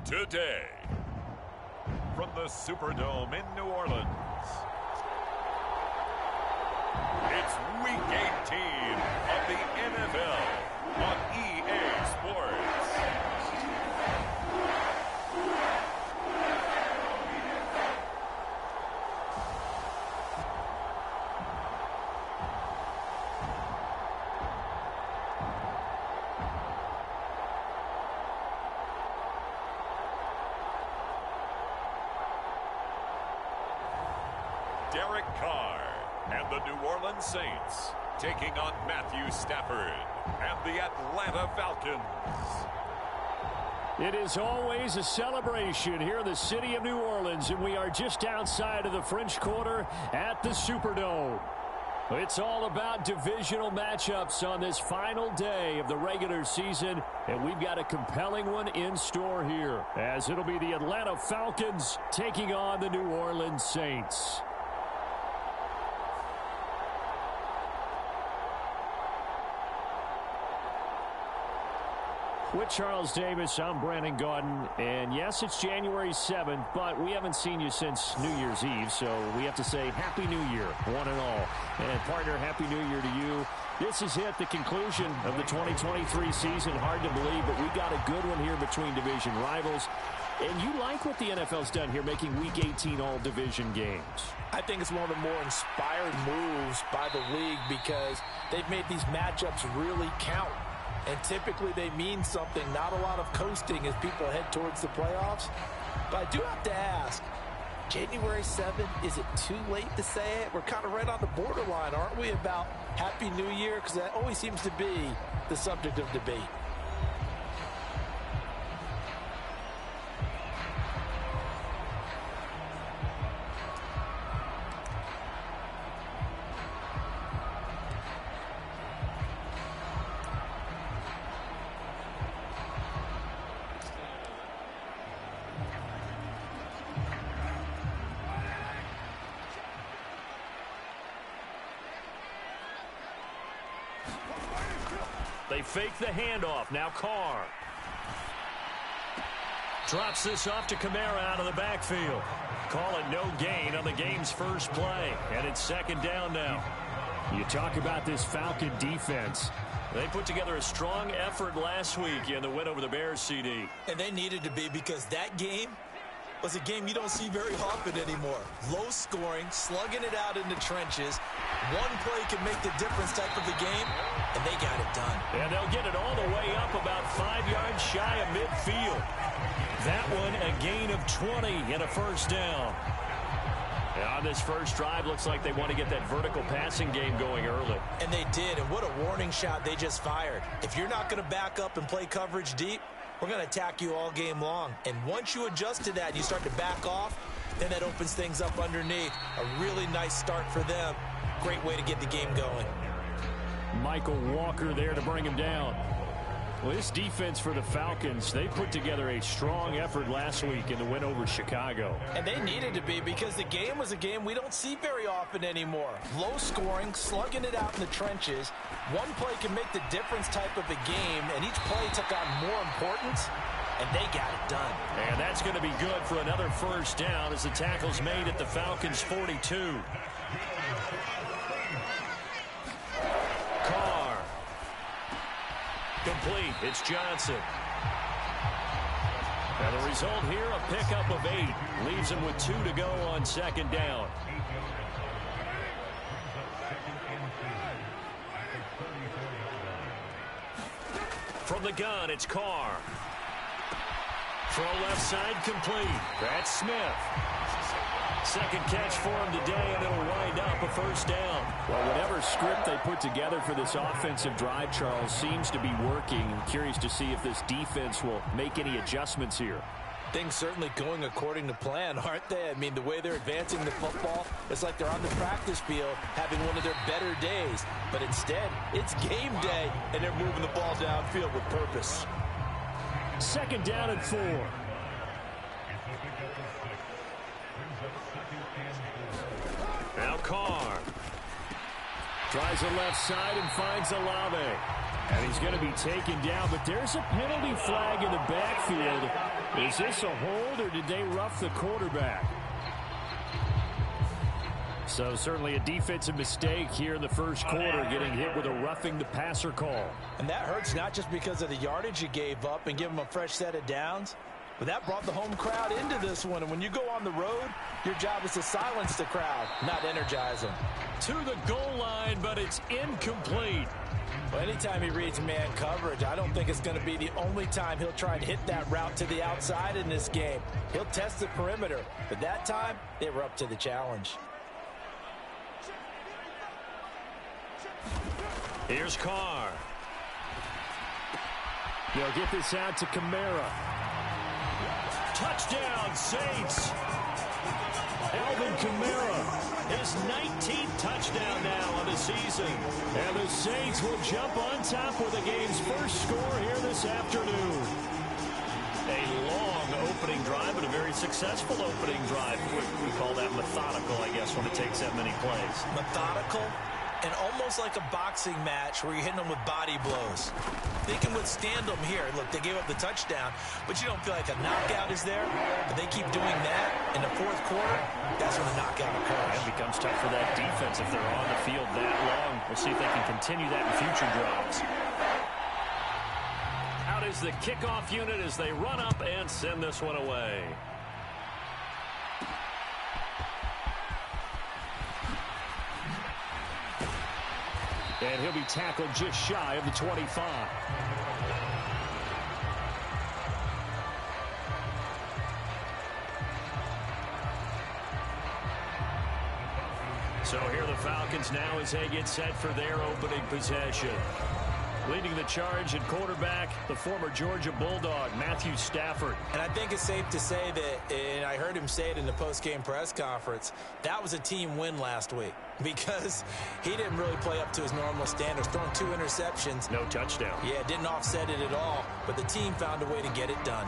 today. From the Superdome in New Orleans, it's Week 18 of the NFL on EA Sports. Derek Carr and the New Orleans Saints taking on Matthew Stafford and the Atlanta Falcons. It is always a celebration here in the city of New Orleans, and we are just outside of the French Quarter at the Superdome. It's all about divisional matchups on this final day of the regular season, and we've got a compelling one in store here, as it'll be the Atlanta Falcons taking on the New Orleans Saints. With Charles Davis, I'm Brandon Gaudin, and yes, it's January 7th, but we haven't seen you since New Year's Eve, so we have to say Happy New Year, one and all. And partner, Happy New Year to you. This is the conclusion of the 2023 season. Hard to believe, but we got a good one here between division rivals. And you like what the NFL's done here, making Week 18 all-division games. I think it's one of the more inspired moves by the league because they've made these matchups really count. And typically they mean something, not a lot of coasting as people head towards the playoffs. But I do have to ask, January 7th, is it too late to say it? We're kind of right on the borderline, aren't we, about Happy New Year? Because that always seems to be the subject of debate. They fake the handoff. Now Carr drops this off to Kamara out of the backfield. Call it no gain on the game's first play. And it's second down now. You talk about this Falcon defense. They put together a strong effort last week in the win over the Bears, CD. And they needed to be, because that game was a game you don't see very often anymore. Low scoring, slugging it out in the trenches. One play can make the difference type of a game, and they got it done. And they'll get it all the way up about 5 yards shy of midfield. That one a gain of 20 and a first down. And on this first drive, looks like they want to get that vertical passing game going early. And they did, and what a warning shot they just fired. If you're not going to back up and play coverage deep, we're going to attack you all game long. And once you adjust to that and you start to back off, then that opens things up underneath. A really nice start for them. Great way to get the game going. Michael Walker there to bring him down. Well, this defense for the Falcons, they put together a strong effort last week in the win over Chicago. And they needed to be, because the game was a game we don't see very often anymore. Low scoring, slugging it out in the trenches. One play can make the difference type of a game, and each play took on more importance, and they got it done. And that's going to be good for another first down as the tackle's made at the Falcons' 42. Carr. Complete. It's Johnson. And the result here, a pickup of 8. Leaves him with 2 to go on second down. From the gun, it's Carr. Throw left side complete. That's Smith. Second catch for him today, and it'll wind up a first down. Well, whatever script they put together for this offensive drive, Charles, seems to be working. I'm curious to see if this defense will make any adjustments here. Things certainly going according to plan, aren't they? I mean, the way they're advancing the football, it's like they're on the practice field having one of their better days. But instead, it's game day, and they're moving the ball downfield with purpose. Second down and 4. Now Carr tries the left side and finds Olave. And he's going to be taken down, but there's a penalty flag in the backfield. Is this a hold, or did they rough the quarterback? So certainly a defensive mistake here in the first quarter, getting hit with a roughing the passer call. And that hurts not just because of the yardage you gave up and give them a fresh set of downs, but that brought the home crowd into this one. And when you go on the road, your job is to silence the crowd, not energize them. To the goal line, but it's incomplete. Well, anytime he reads man coverage, I don't think it's going to be the only time he'll try and hit that route to the outside in this game. He'll test the perimeter, but that time they were up to the challenge. Here's Carr. They'll get this out to Kamara. Touchdown, Saints. Alvin Kamara, his 19th touchdown now on the season. And the Saints will jump on top with the game's first score here this afternoon. A long opening drive, but a very successful opening drive. We call that methodical, I guess, when it takes that many plays. Methodical and almost like a boxing match where you're hitting them with body blows. They can withstand them here. Look, they gave up the touchdown, but you don't feel like a knockout is there. But they keep doing that in the fourth quarter. That's when the knockout occurs. It becomes tough for that defense if they're on the field that long. We'll see if they can continue that in future drives. Out is the kickoff unit as they run up and send this one away. And he'll be tackled just shy of the 25. So here are the Falcons now as they get set for their opening possession. Leading the charge at quarterback, the former Georgia Bulldog, Matthew Stafford. And I think it's safe to say that, and I heard him say it in the post-game press conference, that was a team win last week because he didn't really play up to his normal standards, throwing 2 interceptions. No touchdown. Yeah, didn't offset it at all, but the team found a way to get it done.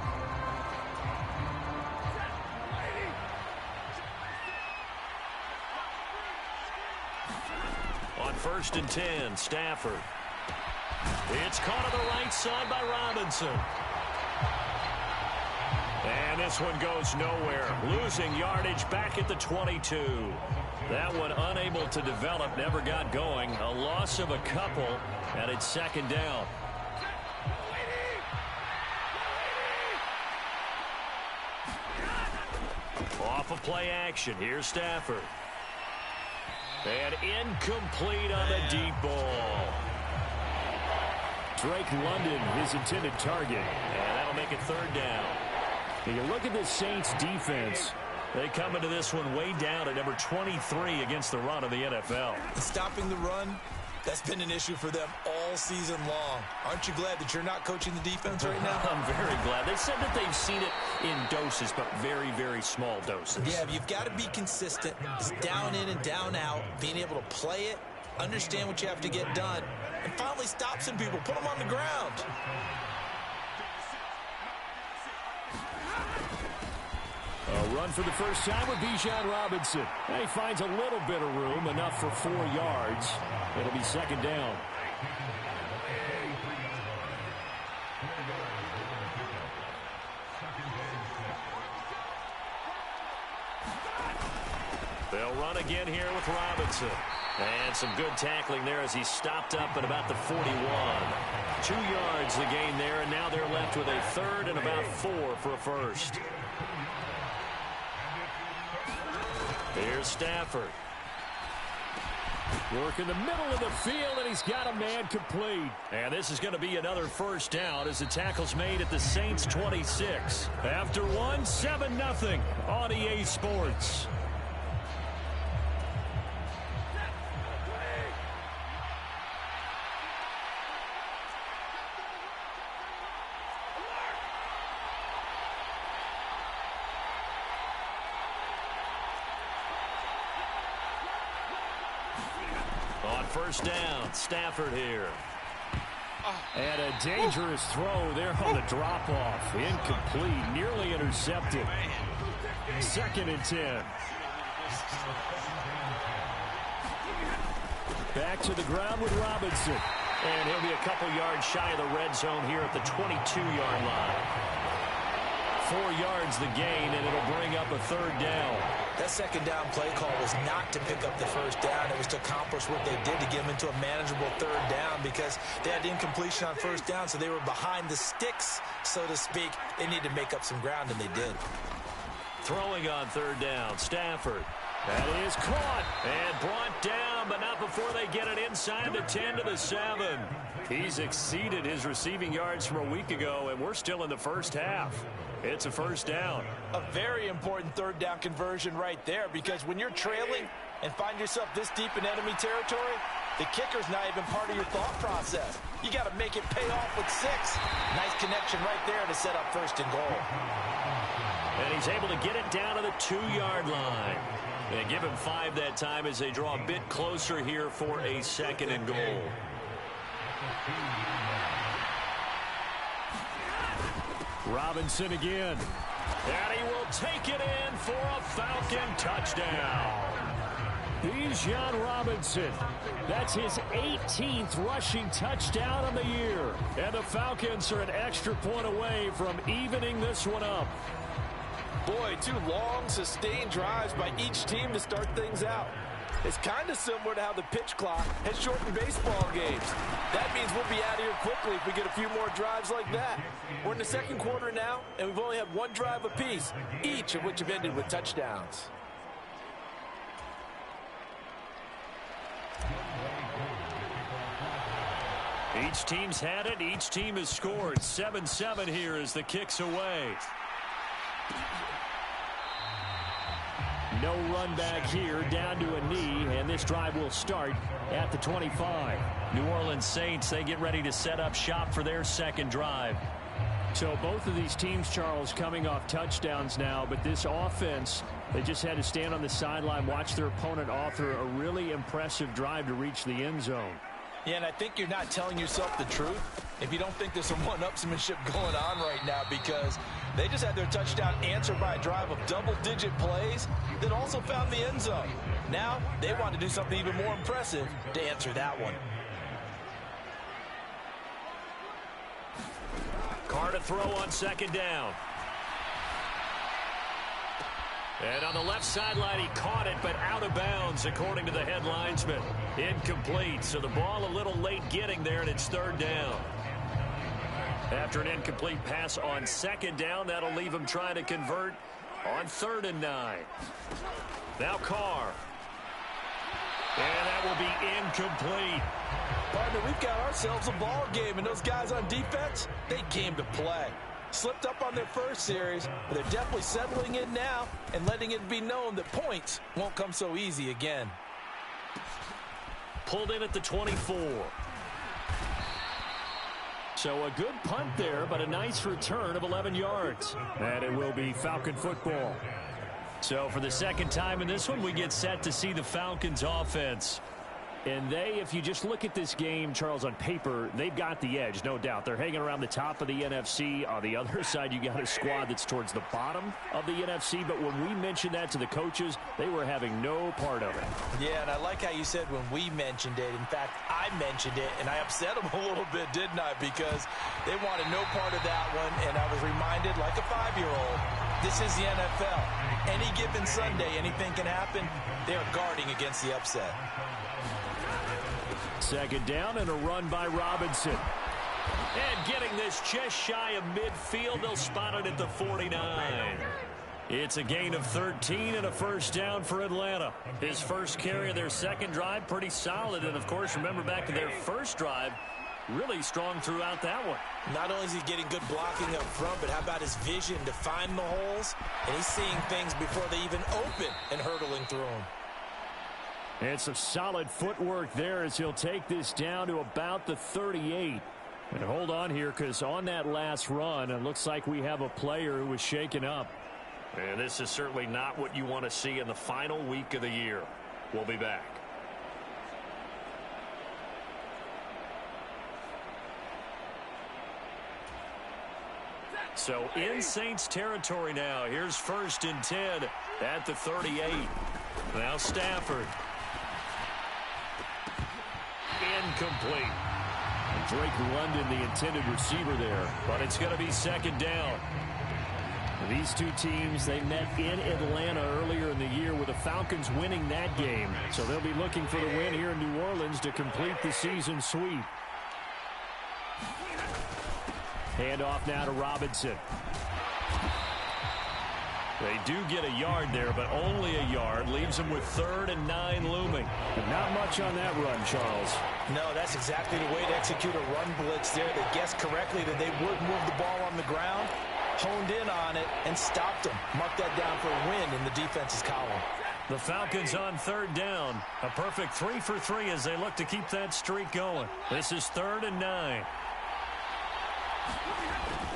On 1st and 10, Stafford. It's caught on the right side by Robinson. And this one goes nowhere. Losing yardage back at the 22. That one unable to develop, never got going. A loss of a couple, and it's 2nd down. Off of play action. Here's Stafford. And incomplete on the deep ball. Drake London, his intended target. And that'll make it 3rd down. And you look at the Saints defense. They come into this one way down at number 23 against the run of the NFL. Stopping the run, that's been an issue for them all season long. Aren't you glad that you're not coaching the defense right now? I'm very glad. They said that they've seen it in doses, but very, very small doses. Yeah, you've got to be consistent. It's down in and down out, being able to play it, understand what you have to get done, and finally stop some people, put them on the ground. A run for the first time with Bijan Robinson. And he finds a little bit of room, enough for 4 yards. It'll be 2nd down. They'll run again here with Robinson. And some good tackling there as he stopped up at about the 41. 2 yards the gain there, and now they're left with a 3rd and about 4 for a first. Here's Stafford. Work in the middle of the field, and he's got a man complete. And this is going to be another 1st down as the tackle's made at the Saints 26. After one, 7-0 on EA Sports. On 1st down, Stafford here. And a dangerous throw there on the drop-off. Incomplete, nearly intercepted. 2nd and 10. Back to the ground with Robinson. And he'll be a couple yards shy of the red zone here at the 22-yard line. 4 yards the gain, and it'll bring up a 3rd down. That second down play call was not to pick up the first down. It was to accomplish what they did to get them into a manageable 3rd down because they had incompletion on first down, so they were behind the sticks, so to speak. They needed to make up some ground, and they did. Throwing on 3rd down, Stafford. That is caught and brought down, but not before they get it inside the 10 to the 7. He's exceeded his receiving yards from a week ago, and we're still in the first half. It's a 1st down. A very important 3rd down conversion right there, because when you're trailing and find yourself this deep in enemy territory, the kicker's not even part of your thought process. You got to make it pay off with 6. Nice connection right there to set up 1st and goal. And he's able to get it down to the 2-yard line. They give him 5 that time as they draw a bit closer here for a 2nd and goal. Robinson again. And he will take it in for a Falcon touchdown. Bijan Robinson. That's his 18th rushing touchdown of the year. And the Falcons are an extra point away from evening this one up. Boy, 2 long, sustained drives by each team to start things out. It's kind of similar to how the pitch clock has shortened baseball games. That means we'll be out of here quickly if we get a few more drives like that. We're in the 2nd quarter now, and we've only had 1 drive apiece, each of which have ended with touchdowns. Each team's had it. Each team has scored. 7-7 here as the kick's away. No run back here, down to a knee, and this drive will start at the 25. New Orleans Saints, they get ready to set up shop for their 2nd drive. So both of these teams, Charles, coming off touchdowns now, but this offense, they just had to stand on the sideline, watch their opponent author a really impressive drive to reach the end zone. Yeah, and I think you're not telling yourself the truth if you don't think there's some one-upsmanship going on right now, because they just had their touchdown answered by a drive of double-digit plays that also found the end zone. Now they want to do something even more impressive to answer that one. Carr to throw on 2nd down. And on the left sideline, he caught it, but out of bounds, according to the head linesman. Incomplete, so the ball a little late getting there, and it's 3rd down. After an incomplete pass on 2nd down, that'll leave him trying to convert on 3rd and 9. Now Carr. And that will be incomplete. Partner, we've got ourselves a ball game, and those guys on defense, they came to play. Slipped up on their first series, but they're definitely settling in now and letting it be known that points won't come so easy again. Pulled in at the 24. So a good punt there, but a nice return of 11 yards. And it will be Falcon football. So for the 2nd time in this one, we get set to see the Falcons offense. And they, if you just look at this game, Charles, on paper, they've got the edge, no doubt. They're hanging around the top of the NFC. On the other side, you got a squad that's towards the bottom of the NFC. But when we mentioned that to the coaches, they were having no part of it. Yeah, and I like how you said when we mentioned it. In fact, I mentioned it, and I upset them a little bit, didn't I? Because they wanted no part of that one, and I was reminded, like a 5-year-old, this is the NFL. Any given Sunday, anything can happen. They're guarding against the upset. 2nd down and a run by Robinson. And getting this just shy of midfield, they'll spot it at the 49. It's a gain of 13 and a 1st down for Atlanta. His first carry of their 2nd drive, pretty solid. And, of course, remember back to their 1st drive, really strong throughout that one. Not only is he getting good blocking up front, but how about his vision to find the holes? And he's seeing things before they even open and hurtling through them. And some solid footwork there as he'll take this down to about the 38. And hold on here, because on that last run, it looks like we have a player who was shaken up. And this is certainly not what you want to see in the final week of the year. We'll be back. So in Saints territory now. Here's 1st and 10 at the 38. Now Stafford. Incomplete. Drake London, the intended receiver there. But it's going to be 2nd down. These two teams, they met in Atlanta earlier in the year with the Falcons winning that game. So they'll be looking for the win here in New Orleans to complete the season sweep. Handoff now to Robinson. They do get a yard there, but only a yard. Leaves them with 3rd and 9 looming. But not much on that run, Charles. No, that's exactly the way to execute a run blitz there. They guessed correctly that they would move the ball on the ground, honed in on it, and stopped them. Mark that down for a win in the defense's column. The Falcons on 3rd down. A perfect 3 for 3 as they look to keep that streak going. This is 3rd and 9.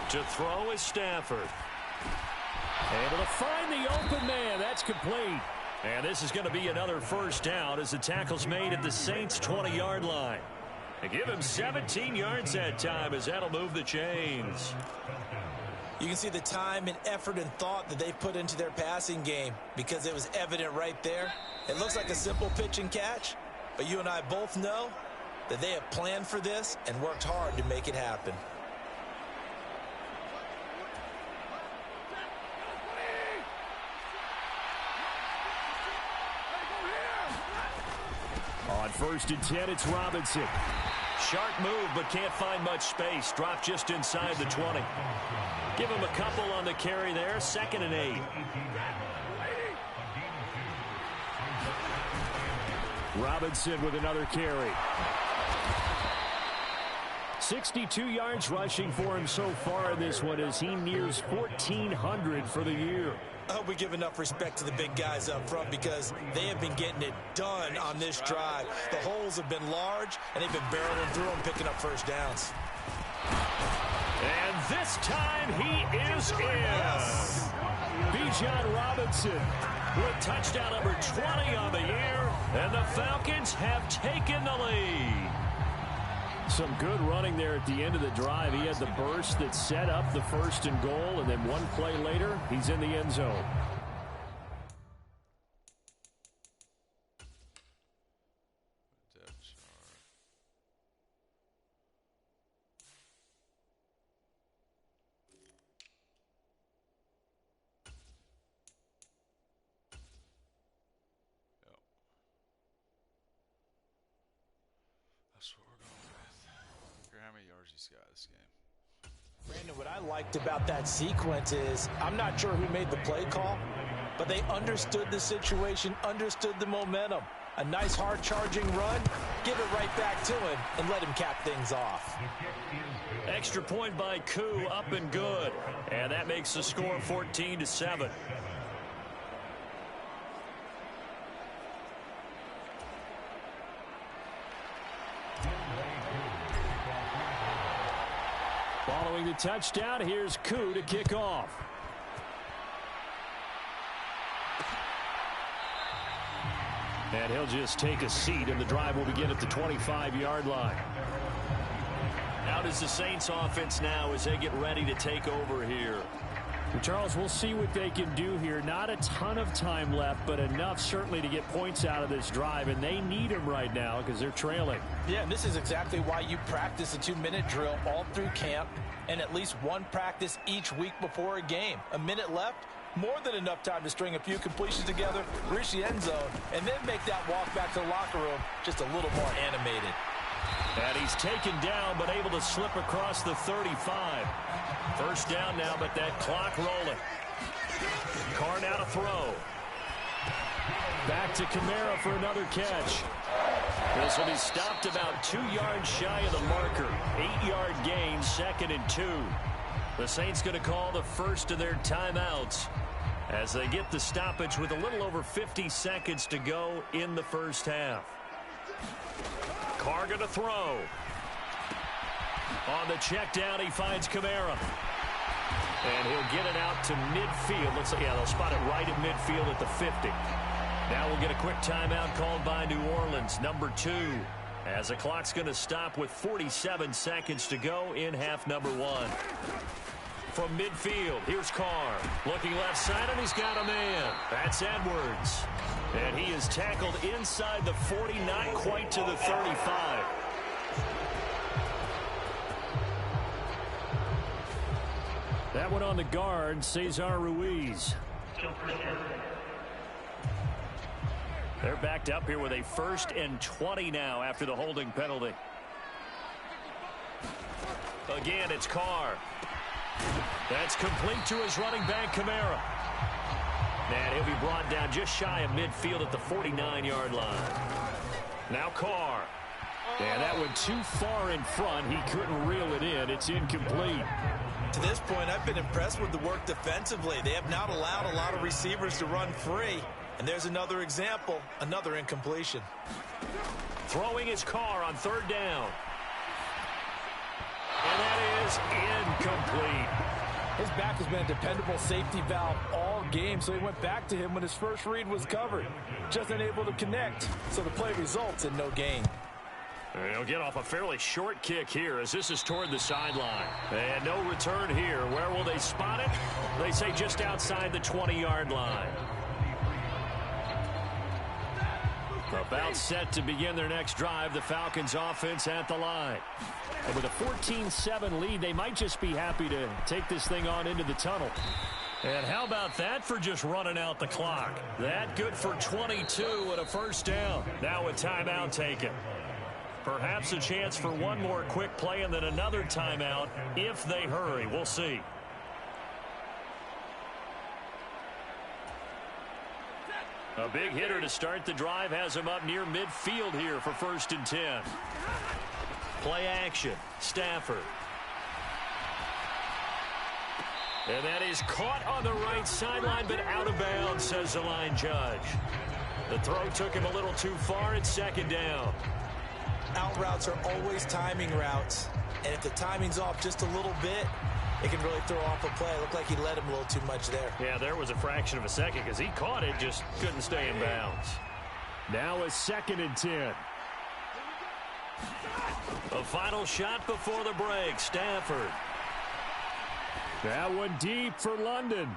To throw is Stafford. Able to find the open man. That's complete. And this is going to be another first down as the tackle's made at the Saints' 20-yard line. They give him 17 yards that time as that'll move the chains. You can see the time and effort and thought that they put into their passing game because it was evident right there. It looks like a simple pitch and catch, but you and I both know that they have planned for this and worked hard to make it happen. On 1st and 10, it's Robinson. Sharp move, but can't find much space. Dropped just inside the 20. Give him a couple on the carry there. 2nd and 8. Robinson with another carry. 62 yards rushing for him so far in this one as he nears 1,400 for the year. I hope we give enough respect to the big guys up front because they have been getting it done on this drive. The holes have been large, and they've been barreling through them, picking up first downs. And this time he is in. Bijan Robinson with touchdown number 20 on the year, and the Falcons have taken the lead. Some good running there at the end of the drive. He had the burst that set up the 1st and goal, and then one play later, he's in the end zone. This game. Brandon, what I liked about that sequence is I'm not sure who made the play call, but they understood the situation, understood the momentum. A nice hard charging run, give it right back to him, and let him cap things off. Extra point by Koo, up and good. And that makes the score 14-7. Following the touchdown, here's Koo to kick off. And he'll just take a seat, and the drive will begin at the 25-yard line. Out is the Saints offense now as they get ready to take over here. Charles, we'll see what they can do here. Not a ton of time left, but enough certainly to get points out of this drive, and they need them right now because they're trailing. Yeah, and this is exactly why you practice a 2-minute drill all through camp and at least one practice each week before a game. A minute left, more than enough time to string a few completions together, reach the end zone, and then make that walk back to the locker room just a little more animated. And he's taken down, but able to slip across the 35. First down now, but that clock rolling. Carr now to throw. Back to Kamara for another catch. This will be stopped about 2 yards shy of the marker. 8-yard gain, 2nd and 2. The Saints going to call the first of their timeouts as they get the stoppage with a little over 50 seconds to go in the first half. Carr going to throw. On the check down, he finds Kamara. And he'll get it out to midfield. Looks like, yeah, they'll spot it right at midfield at the 50. Now we'll get a quick timeout called by New Orleans, number 2. As the clock's going to stop with 47 seconds to go in half number 1. From midfield, here's Carr. Looking left side, and he's got a man. That's Edwards. And he is tackled inside the 40, not quite to the 35. That one on the guard, Cesar Ruiz. They're backed up here with a 1st and 20 now after the holding penalty. Again, it's Carr. That's complete to his running back, Kamara. And he'll be brought down just shy of midfield at the 49-yard line. Now Carr. And that went too far in front. He couldn't reel it in. It's incomplete. To this point, I've been impressed with the work defensively. They have not allowed a lot of receivers to run free. And there's another example, another incompletion. Throwing his Carr on 3rd down. And that is incomplete. His back has been a dependable safety valve all game, so he went back to him when his first read was covered. Just unable to connect, so the play results in no gain. He'll get off a fairly short kick here as this is toward the sideline. And no return here. Where will they spot it? They say just outside the 20-yard line. About set to begin their next drive, the Falcons offense at the line. And with a 14-7 lead, they might just be happy to take this thing on into the tunnel. And how about that for just running out the clock? That good for 22 and a 1st down. Now a timeout taken. Perhaps a chance for one more quick play and then another timeout if they hurry. We'll see. A big hitter to start the drive has him up near midfield here for 1st and 10. Play action. Stafford. And that is caught on the right sideline, but out of bounds, says the line judge. The throw took him a little too far. It's 2nd down. Out routes are always timing routes. And if the timing's off just a little bit, it can really throw off a play. It looked like he let him a little too much there. Yeah, there was a fraction of a second because he caught it, just couldn't stay in bounds. Now a 2nd and 10. A final shot before the break. Stafford. That one deep for London.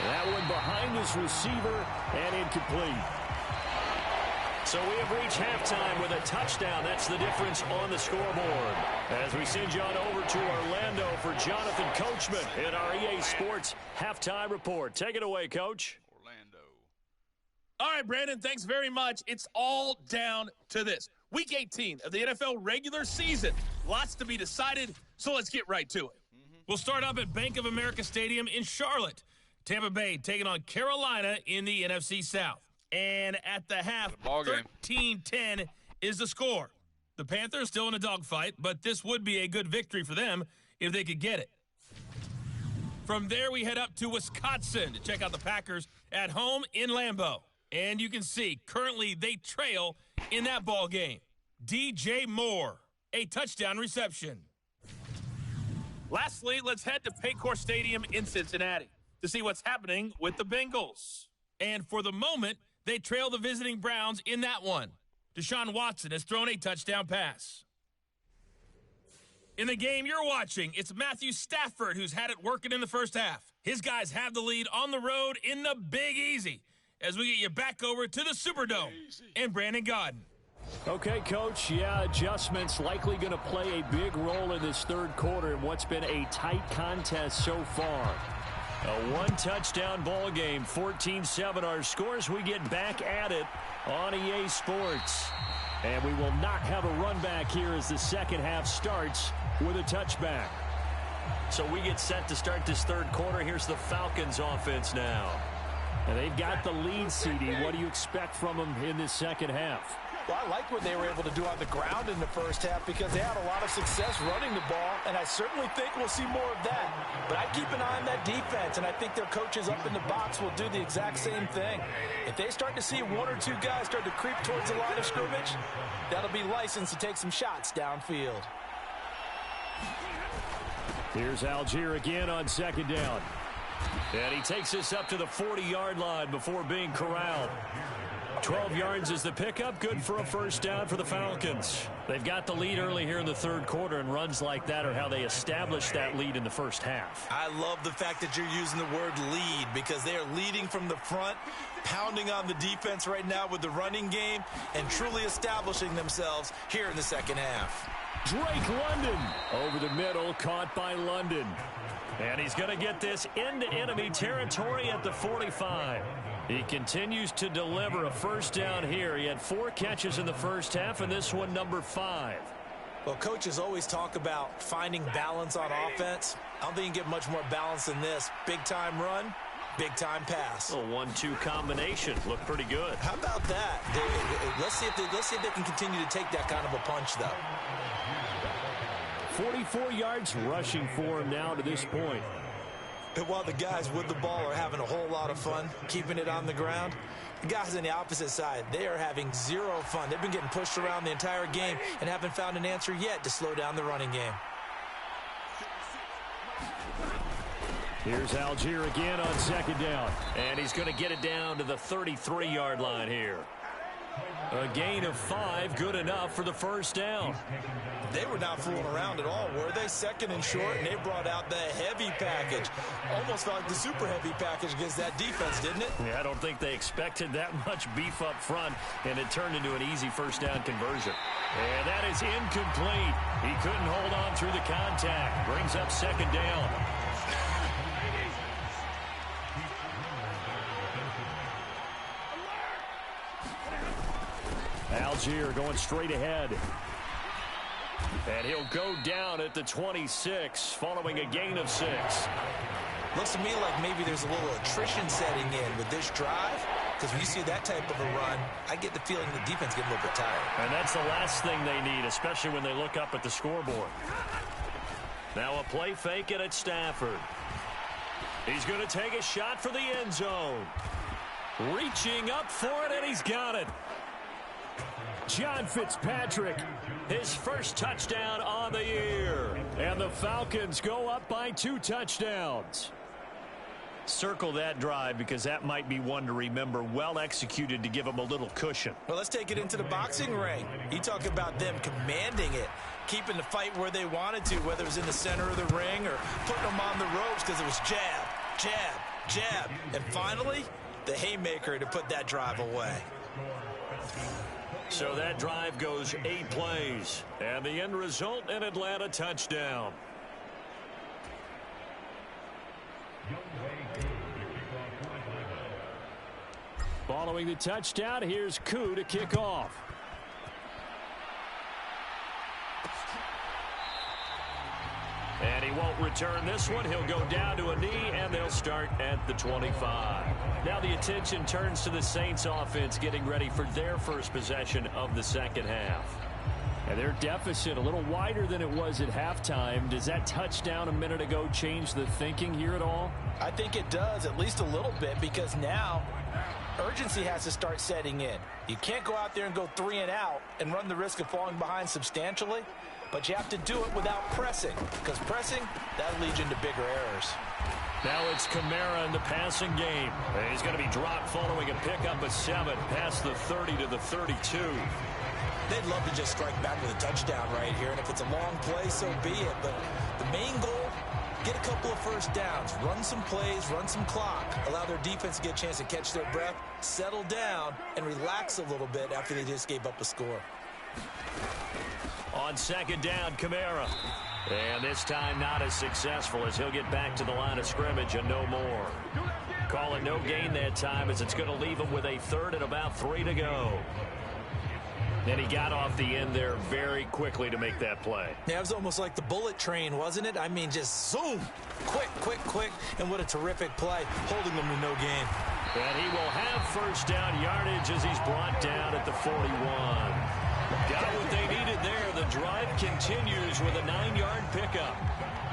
That one behind his receiver and incomplete. So we have reached halftime with a touchdown. That's the difference on the scoreboard. As we send you on over to Orlando for Jonathan Coachman in our EA Sports Halftime Report. Take it away, Coach. Orlando. All right, Brandon, thanks very much. It's all down to this. Week 18 of the NFL regular season. Lots to be decided, so let's get right to it. We'll start up at Bank of America Stadium in Charlotte. Tampa Bay taking on Carolina in the NFC South. And at the half, 13-10 is the score. The Panthers still in a dogfight, but this would be a good victory for them if they could get it. From there, we head up to Wisconsin to check out the Packers at home in Lambeau. And you can see, currently they trail in that ball game. DJ Moore, a touchdown reception. Lastly, let's head to Paycor Stadium in Cincinnati to see what's happening with the Bengals. And for the moment, they trail the visiting Browns in that one. Deshaun Watson has thrown a touchdown pass. In the game you're watching, it's Matthew Stafford who's had it working in the first half. His guys have the lead on the road in the Big Easy as we get you back over to the Superdome and Brandon Gaudin. Okay, Coach, adjustments likely going to play a big role in this 3rd quarter in what's been a tight contest so far. A one-touchdown ball game, 14-7 our scores. We get back at it on EA Sports. And we will not have a run back here as the second half starts with a touchback. So we get set to start this 3rd quarter. Here's the Falcons offense now. And they've got the lead, CD. What do you expect from them in this second half? Well, I like what they were able to do on the ground in the first half because they had a lot of success running the ball, and I certainly think we'll see more of that. But I keep an eye on that defense, and I think their coaches up in the box will do the exact same thing. If they start to see 1 or 2 guys start to creep towards the line of scrimmage, that'll be licensed to take some shots downfield. Here's Algier again on 2nd down. And he takes us up to the 40-yard line before being corralled. 12 yards is the pickup. Good for a 1st down for the Falcons. They've got the lead early here in the 3rd quarter, and runs like that are how they established that lead in the first half. I love the fact that you're using the word lead because they are leading from the front, pounding on the defense right now with the running game, and truly establishing themselves here in the second half. Drake London over the middle, caught by London. And he's going to get this into enemy territory at the 45. He continues to deliver a first down here. He had 4 catches in the first half, and this one number 5. Well, coaches always talk about finding balance on offense. I don't think you can get much more balance than this. Big-time run, big-time pass. A 1-2 combination. Looked pretty good. How about that? Let's see if they can continue to take that kind of a punch, though. 44 yards rushing for him now to this point. And while the guys with the ball are having a whole lot of fun keeping it on the ground, the guys on the opposite side, they are having zero fun. They've been getting pushed around the entire game and haven't found an answer yet to slow down the running game. Here's Algier again on second down. And he's going to get it down to the 33-yard line here. A gain of 5, good enough for the first down. They were not fooling around at all, were they? Second and short, and they brought out the heavy package. Almost felt like the super heavy package against that defense, didn't it? Yeah, I don't think they expected that much beef up front, and it turned into an easy first down conversion. And that is incomplete. He couldn't hold on through the contact. Brings up second down. Algier going straight ahead. And he'll go down at the 26 following a gain of 6. Looks to me like maybe there's a little attrition setting in with this drive. Because when you see that type of a run, I get the feeling the defense getting a little bit tired. And that's the last thing they need, especially when they look up at the scoreboard. Now a play fake it at Stafford. He's going to take a shot for the end zone. Reaching up for it, and he's got it. John Fitzpatrick, his first touchdown on the year. And the Falcons go up by 2 touchdowns. Circle that drive because that might be one to remember. Well executed to give them a little cushion. Well, let's take it into the boxing ring. You talk about them commanding it, keeping the fight where they wanted to, whether it was in the center of the ring or putting them on the ropes because it was jab, jab, jab. And finally, the haymaker to put that drive away. So that drive goes 8 plays. And the end result, an Atlanta touchdown. Following the touchdown, here's Koo to kick off. And he won't return this one. He'll go down to a knee, and they'll start at the 25. Now the attention turns to the Saints offense getting ready for their first possession of the second half. And their deficit a little wider than it was at halftime. Does that touchdown a minute ago change the thinking here at all? I think it does, at least a little bit, because now urgency has to start setting in. You can't go out there and go 3 and out and run the risk of falling behind substantially. But you have to do it without pressing, because pressing, that leads into bigger errors. Now it's Kamara in the passing game. He's going to be dropped following a pickup of 7 past the 30 to the 32. They'd love to just strike back with a touchdown right here, and if it's a long play, so be it. But the main goal, get a couple of first downs, run some plays, run some clock, allow their defense to get a chance to catch their breath, settle down, and relax a little bit after they just gave up a score. On second down, Kamara. And this time not as successful as he'll get back to the line of scrimmage and no more. Calling no gain that time as it's going to leave him with a 3rd and about 3 to go. And he got off the end there very quickly to make that play. Yeah, it was almost like the bullet train, wasn't it? I mean, just zoom. Quick, quick, quick. And what a terrific play, holding them to no gain. And he will have first down yardage as he's brought down at the 41. Got what they needed there. The drive continues with a 9-yard pickup.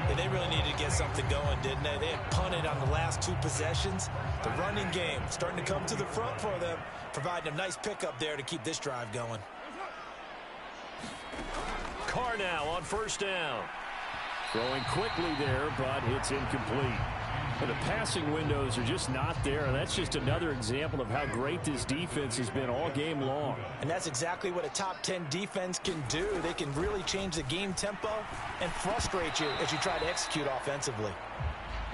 Yeah, they really needed to get something going, didn't they? They had punted on the last 2 possessions. The running game starting to come to the front for them, providing a nice pickup there to keep this drive going. Carr now on first down. Throwing quickly there, but it's incomplete. And the passing windows are just not there. And that's just another example of how great this defense has been all game long. And that's exactly what a top 10 defense can do. They can really change the game tempo and frustrate you as you try to execute offensively.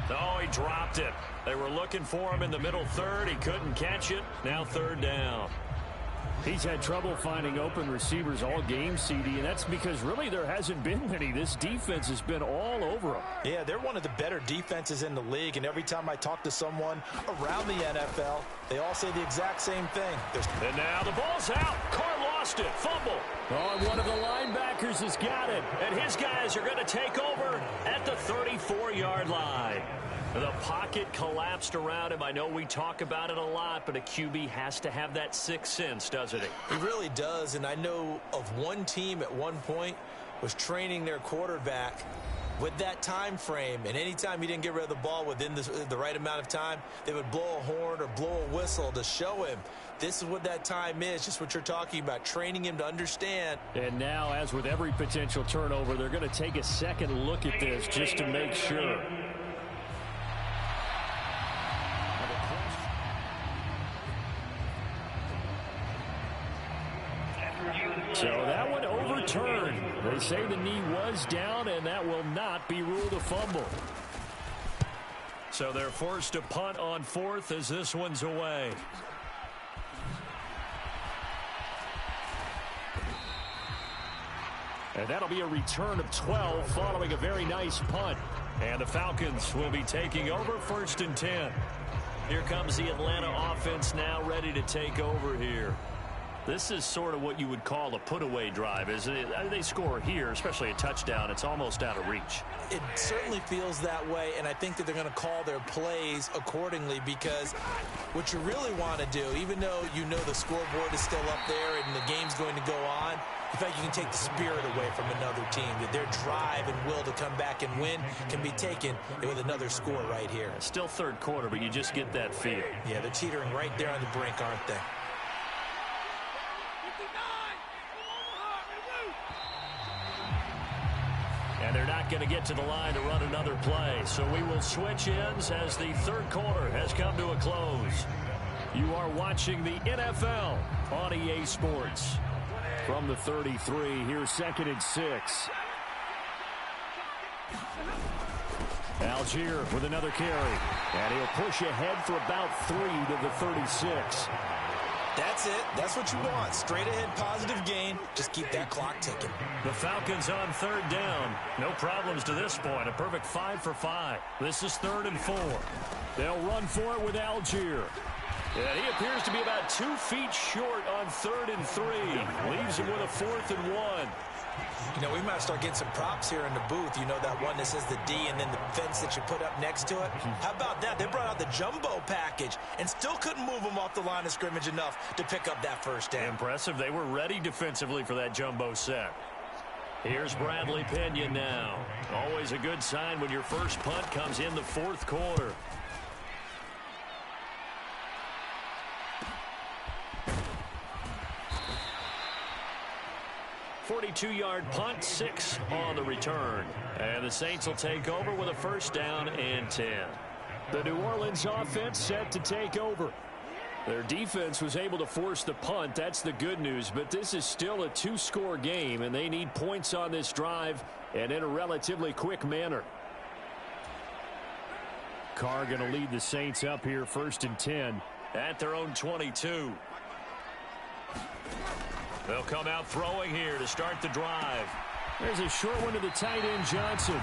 Oh, he dropped it. They were looking for him in the middle 3rd. He couldn't catch it. Now 3rd down. He's had trouble finding open receivers all game, CD, and that's because really there hasn't been many. This defense has been all over him. Yeah, they're one of the better defenses in the league, and every time I talk to someone around the NFL, they all say the exact same thing. And now the ball's out. Carr lost it. Fumble. Oh, and one of the linebackers has got it, and his guys are going to take over at the 34-yard line. The pocket collapsed around him. I know we talk about it a lot, but a QB has to have that sixth sense, doesn't he? He really does, and I know of one team at one point was training their quarterback with that time frame, and anytime he didn't get rid of the ball within the right amount of time, they would blow a horn or blow a whistle to show him this is what that time is, just what you're talking about, training him to understand. And now, as with every potential turnover, they're going to take a second look at this just to make sure. So that one overturned. They say the knee was down, and that will not be ruled a fumble. So they're forced to punt on fourth as this one's away. And that'll be a return of 12 following a very nice punt. And the Falcons will be taking over 1st and 10. Here comes the Atlanta offense now ready to take over here. This is sort of what you would call a put-away drive, isn't it? They score here, especially a touchdown. It's almost out of reach. It certainly feels that way, and I think that they're going to call their plays accordingly because what you really want to do, even though you know the scoreboard is still up there and the game's going to go on, in fact, you can take the spirit away from another team, that their drive and will to come back and win can be taken with another score right here. Still third quarter, but you just get that feel. Yeah, they're teetering right there on the brink, aren't they? And they're not going to get to the line to run another play. So we will switch ends as the third quarter has come to a close. You are watching the NFL on EA Sports. From the 33, here's 2nd and 6. Algier with another carry. And he'll push ahead for about 3 to the 36. That's it. That's what you want. Straight ahead positive gain. Just keep that clock ticking. The Falcons on 3rd down. No problems to this point. A perfect 5 for 5. This is 3rd and 4. They'll run for it with Algier. And he appears to be about 2 feet short on 3rd and 3. Leaves him with a 4th and 1. You know, we might start getting some props here in the booth. You know, that one that says the D and then the fence that you put up next to it. How about that? They brought out the jumbo package and still couldn't move them off the line of scrimmage enough to pick up that first down. Impressive. They were ready defensively for that jumbo set. Here's Bradley Pena now. Always a good sign when your first punt comes in the 4th quarter. .42-yard punt, 6 on the return. And the Saints will take over with a 1st down and 10. The New Orleans offense set to take over. Their defense was able to force the punt. That's the good news. But this is still a 2-score game, and they need points on this drive and in a relatively quick manner. Carr going to lead the Saints up here 1st and 10 at their own 22. They'll come out throwing here to start the drive. There's a short one to the tight end, Johnson.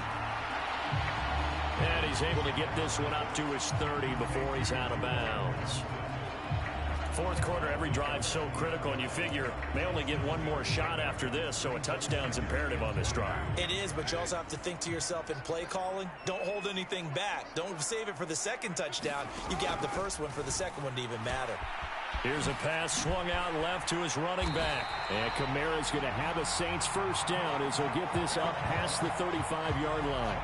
And he's able to get this one up to his 30 before he's out of bounds. 4th quarter, every drive's so critical, and you figure they only get one more shot after this, so a touchdown's imperative on this drive. It is, but you also have to think to yourself in play calling, don't hold anything back. Don't save it for the second touchdown. You got the first one for the second one to even matter. Here's a pass swung out left to his running back. And Kamara's going to have a Saints 1st down as he'll get this up past the 35-yard line.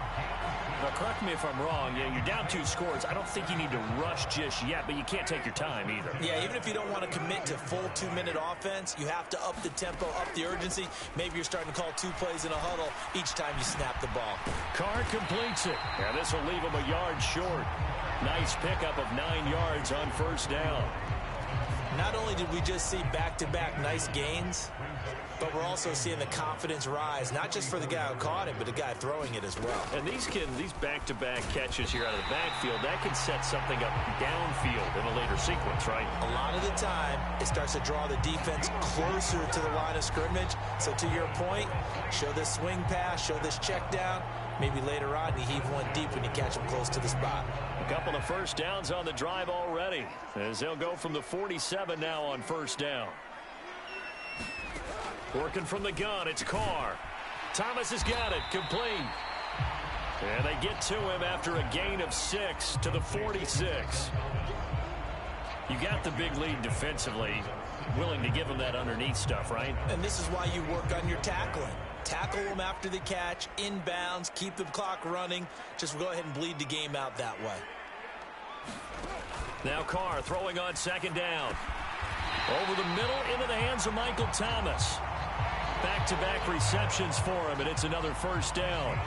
Now, correct me if I'm wrong. Yeah, you're down 2 scores. I don't think you need to rush just yet, but you can't take your time either. Yeah, even if you don't want to commit to full 2-minute offense, you have to up the tempo, up the urgency. Maybe you're starting to call 2 plays in a huddle each time you snap the ball. Carr completes it. And this will leave him a yard short. Nice pickup of 9 yards on 1st down. Not only did we just see back-to-back nice gains, but we're also seeing the confidence rise, not just for the guy who caught it, but the guy throwing it as well. And these back-to-back catches here out of the backfield, that can set something up downfield in a later sequence, right? A lot of the time, it starts to draw the defense closer to the line of scrimmage. So to your point, show this swing pass, show this check down. Maybe later on, you heave one deep when you catch them close to the spot. A couple of first downs on the drive already, as they'll go from the 47 now on first down. Working from the gun, it's Carr. Thomas has got it, complete. And they get to him after a gain of 6 to the 46. You got the big lead defensively, willing to give him that underneath stuff, right? And this is why you work on your tackling. Tackle them after the catch, inbounds, keep the clock running. Just go ahead and bleed the game out that way. Now Carr throwing on second down. Over the middle into the hands of Michael Thomas. Back-to-back receptions for him, and it's another first down.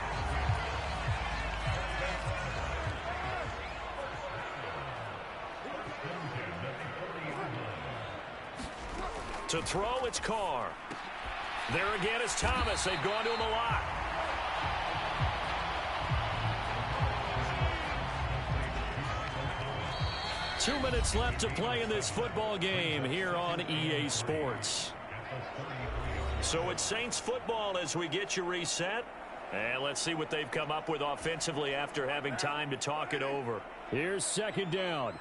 To throw, it's Carr. There again is Thomas. They've gone to him a lot. Two minutes left to play in this football game here on EA Sports. So it's Saints football as we get you reset. And let's see what they've come up with offensively after having time to talk it over. Here's second down.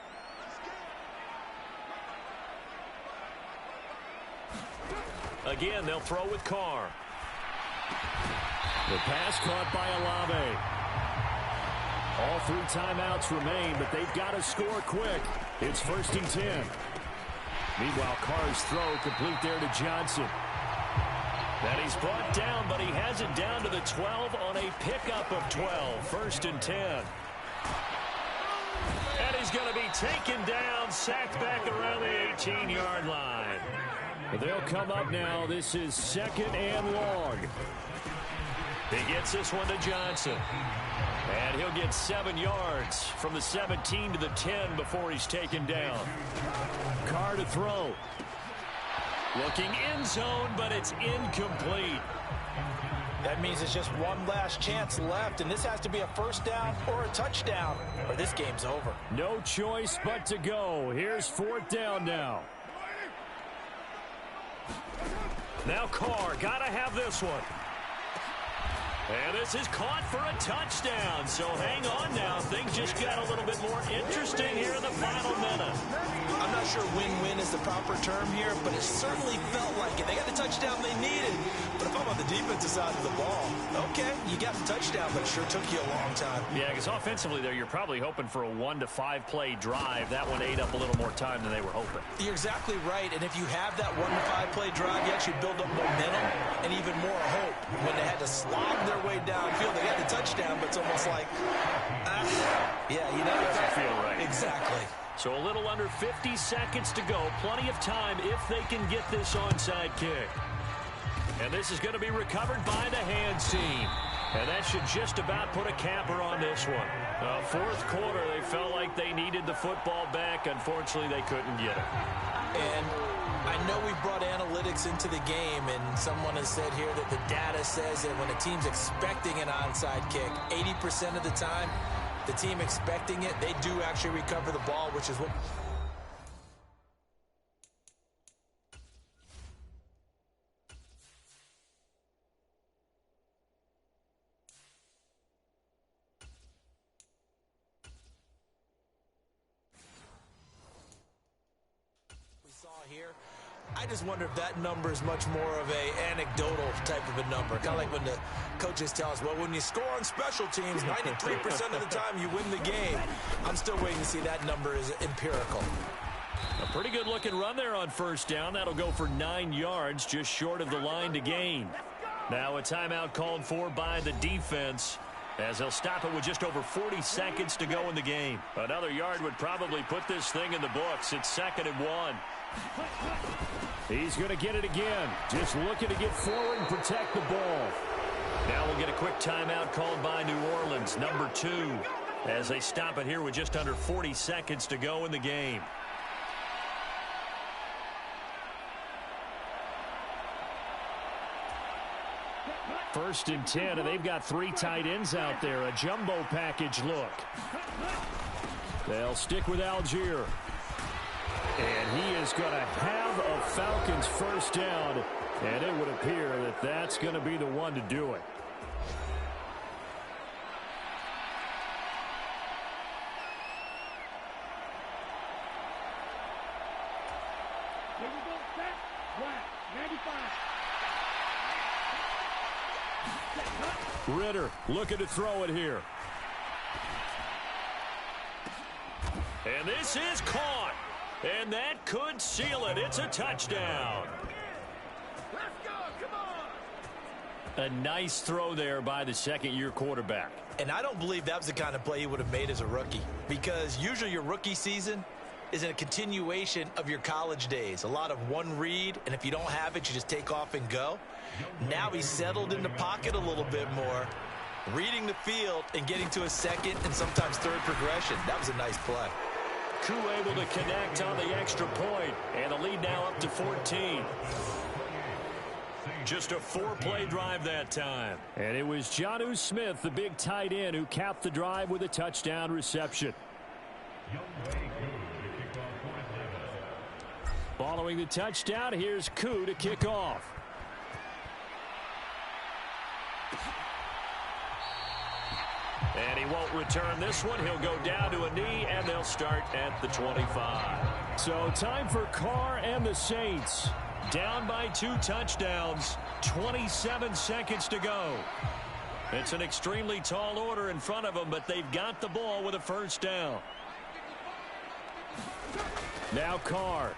Again, they'll throw with Carr. The pass caught by Olave. All 3 timeouts remain, but they've got to score quick. It's 1st and 10. Meanwhile, Carr's throw complete there to Johnson. And he's brought down, but he has it down to the 12 on a pickup of 12. 1st and 10. And he's going to be taken down, sacked back around the 18-yard line. They'll come up now. This is 2nd and long. He gets this one to Johnson. And he'll get 7 yards from the 17 to the 10 before he's taken down. Carr to throw. Looking end zone, but it's incomplete. That means it's just one last chance left, and this has to be a first down or a touchdown, or this game's over. No choice but to go. Here's 4th down now. Now Carr, got to have this one. And this is caught for a touchdown. So hang on now. Things just got a little bit more interesting here in the final minute. I'm not sure win-win is the proper term here, but it certainly felt like it. They got the touchdown they needed. But if I'm on the defensive side of the ball, okay, you got the touchdown, but it sure took you a long time. Yeah, because offensively there, you're probably hoping for a 1 to 5 play drive. That one ate up a little more time than they were hoping. You're exactly right. And if you have that 1 to 5 play drive, you actually build up momentum and even more hope. When they had to slog their way downfield, they got the touchdown, but it's almost like, yeah, you know. Doesn't feel right. Exactly. So a little under 50 seconds to go. Plenty of time if they can get this onside kick. And this is going to be recovered by the hands team. And that should just about put a capper on this one. 4th quarter, they felt like they needed the football back. Unfortunately, they couldn't get it. And I know we brought analytics into the game, and someone has said here that the data says that when a team's expecting an onside kick, 80% of the time, the team expecting it, they do actually recover the ball, which is what... here. I just wonder if that number is much more of a anecdotal type of a number. Kind of like when the coaches tell us, well, when you score on special teams, 93% of the time you win the game. I'm still waiting to see that number is empirical. A pretty good looking run there on first down. That'll go for 9 yards, just short of the line to gain. Now a timeout called for by the defense, as they'll stop it with just over 40 seconds to go in the game. Another yard would probably put this thing in the books. It's 2nd and 1. He's going to get it again. Just looking to get forward and protect the ball. Now we'll get a quick timeout called by New Orleans, number 2, as they stop it here with just under 40 seconds to go in the game. First and 10, and they've got 3 tight ends out there. A jumbo package look. They'll stick with Algier. And he is going to have a Falcons first down, and it would appear that that's going to be the one to do it. Ritter looking to throw it here. And this is caught. And that could seal it. It's a touchdown. Let's go, come on. A nice throw there by the second-year quarterback. And I don't believe that was the kind of play he would have made as a rookie, because usually your rookie season is a continuation of your college days. A lot of one read, and if you don't have it, you just take off and go. Now he's settled in the pocket a little bit more, reading the field and getting to a second and sometimes third progression. That was a nice play. Koo able to connect on the extra point, and the lead now up to 14. Just a 4-play drive that time. And it was Jonnu Smith, the big tight end, who capped the drive with a touchdown reception. Following the touchdown, here's Koo to kick off. And he won't return this one. He'll go down to a knee, and they'll start at the 25. So time for Carr and the Saints. Down by 2 touchdowns. 27 seconds to go. It's an extremely tall order in front of them, but they've got the ball with a first down. Now Carr.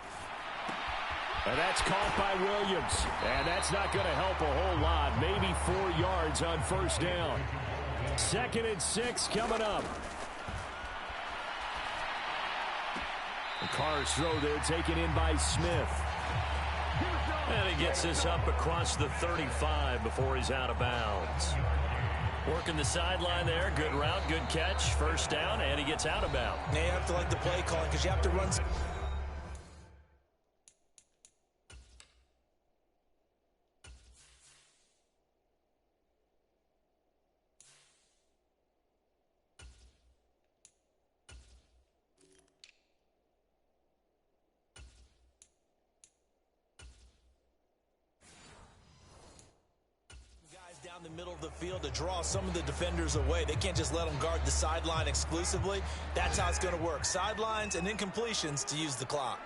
And that's caught by Williams. And that's not going to help a whole lot. Maybe 4 yards on first down. 2nd and 6 coming up. The Carr's throw there taken in by Smith. And he gets this up across the 35 before he's out of bounds. Working the sideline there. Good route, good catch. First down, and he gets out of bounds. Now you have to like the play calling because you have to run. Down the middle of the field to draw some of the defenders away. They can't just let them guard the sideline exclusively. That's how it's going to work. Sidelines and incompletions to use the clock.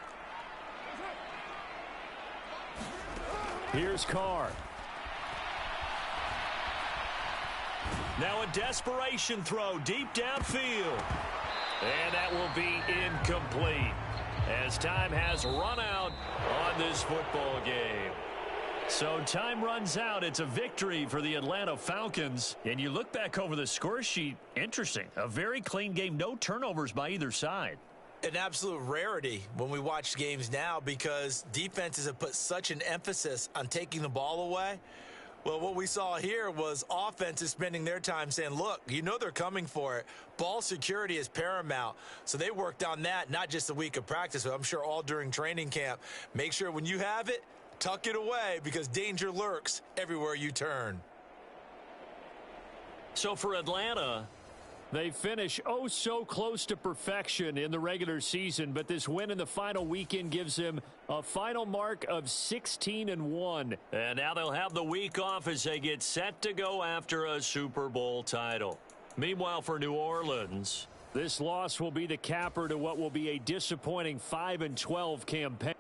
Here's Carr. Now a desperation throw deep downfield. And that will be incomplete as time has run out on this football game. So time runs out. It's a victory for the Atlanta Falcons. And you look back over the score sheet, interesting. A very clean game, no turnovers by either side. An absolute rarity when we watch games now because defenses have put such an emphasis on taking the ball away. Well, what we saw here was offenses spending their time saying, look, you know they're coming for it. Ball security is paramount. So they worked on that, not just a week of practice, but I'm sure all during training camp. Make sure when you have it, tuck it away because danger lurks everywhere you turn. So for Atlanta, they finish oh so close to perfection in the regular season, but this win in the final weekend gives them a final mark of 16-1. And now they'll have the week off as they get set to go after a Super Bowl title. Meanwhile, for New Orleans, this loss will be the capper to what will be a disappointing 5-12 campaign.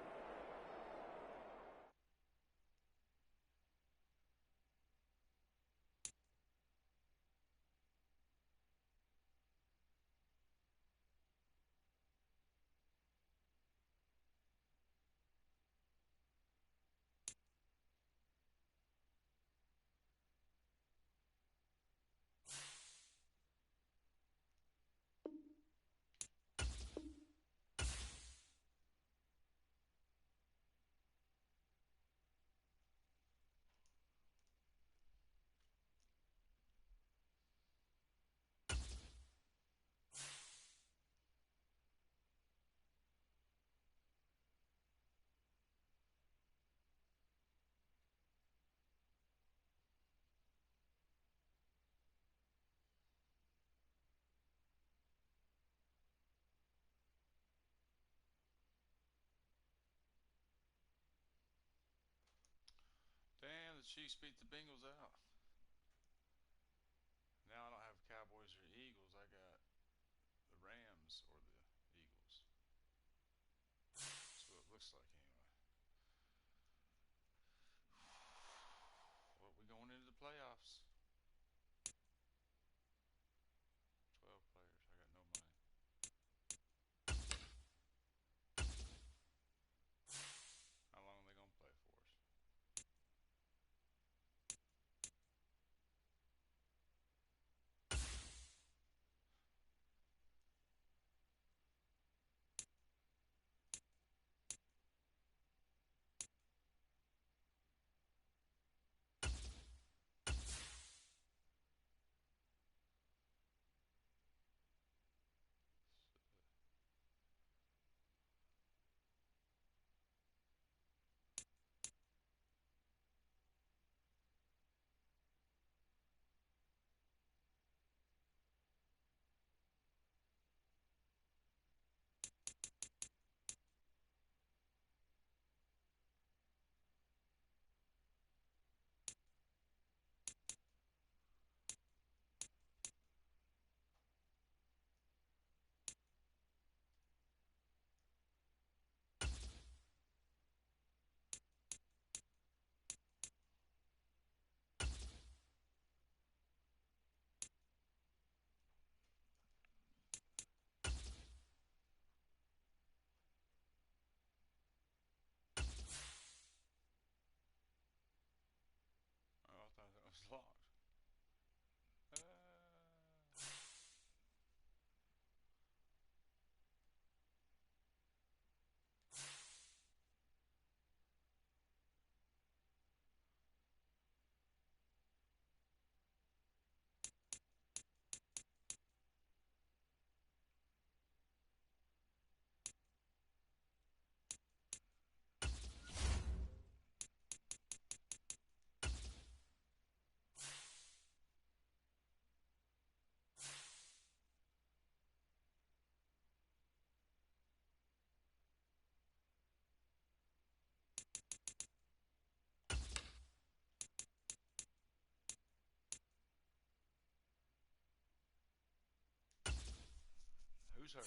the Chiefs beat the Bengals out. Now I don't have Cowboys or Eagles. I got the Rams or the Eagles. That's what it looks like anyway. Well, we're going into the playoffs. 12 players. I got no money. How long are they going to play for us? Oh, I thought that was locked. Who's hurt?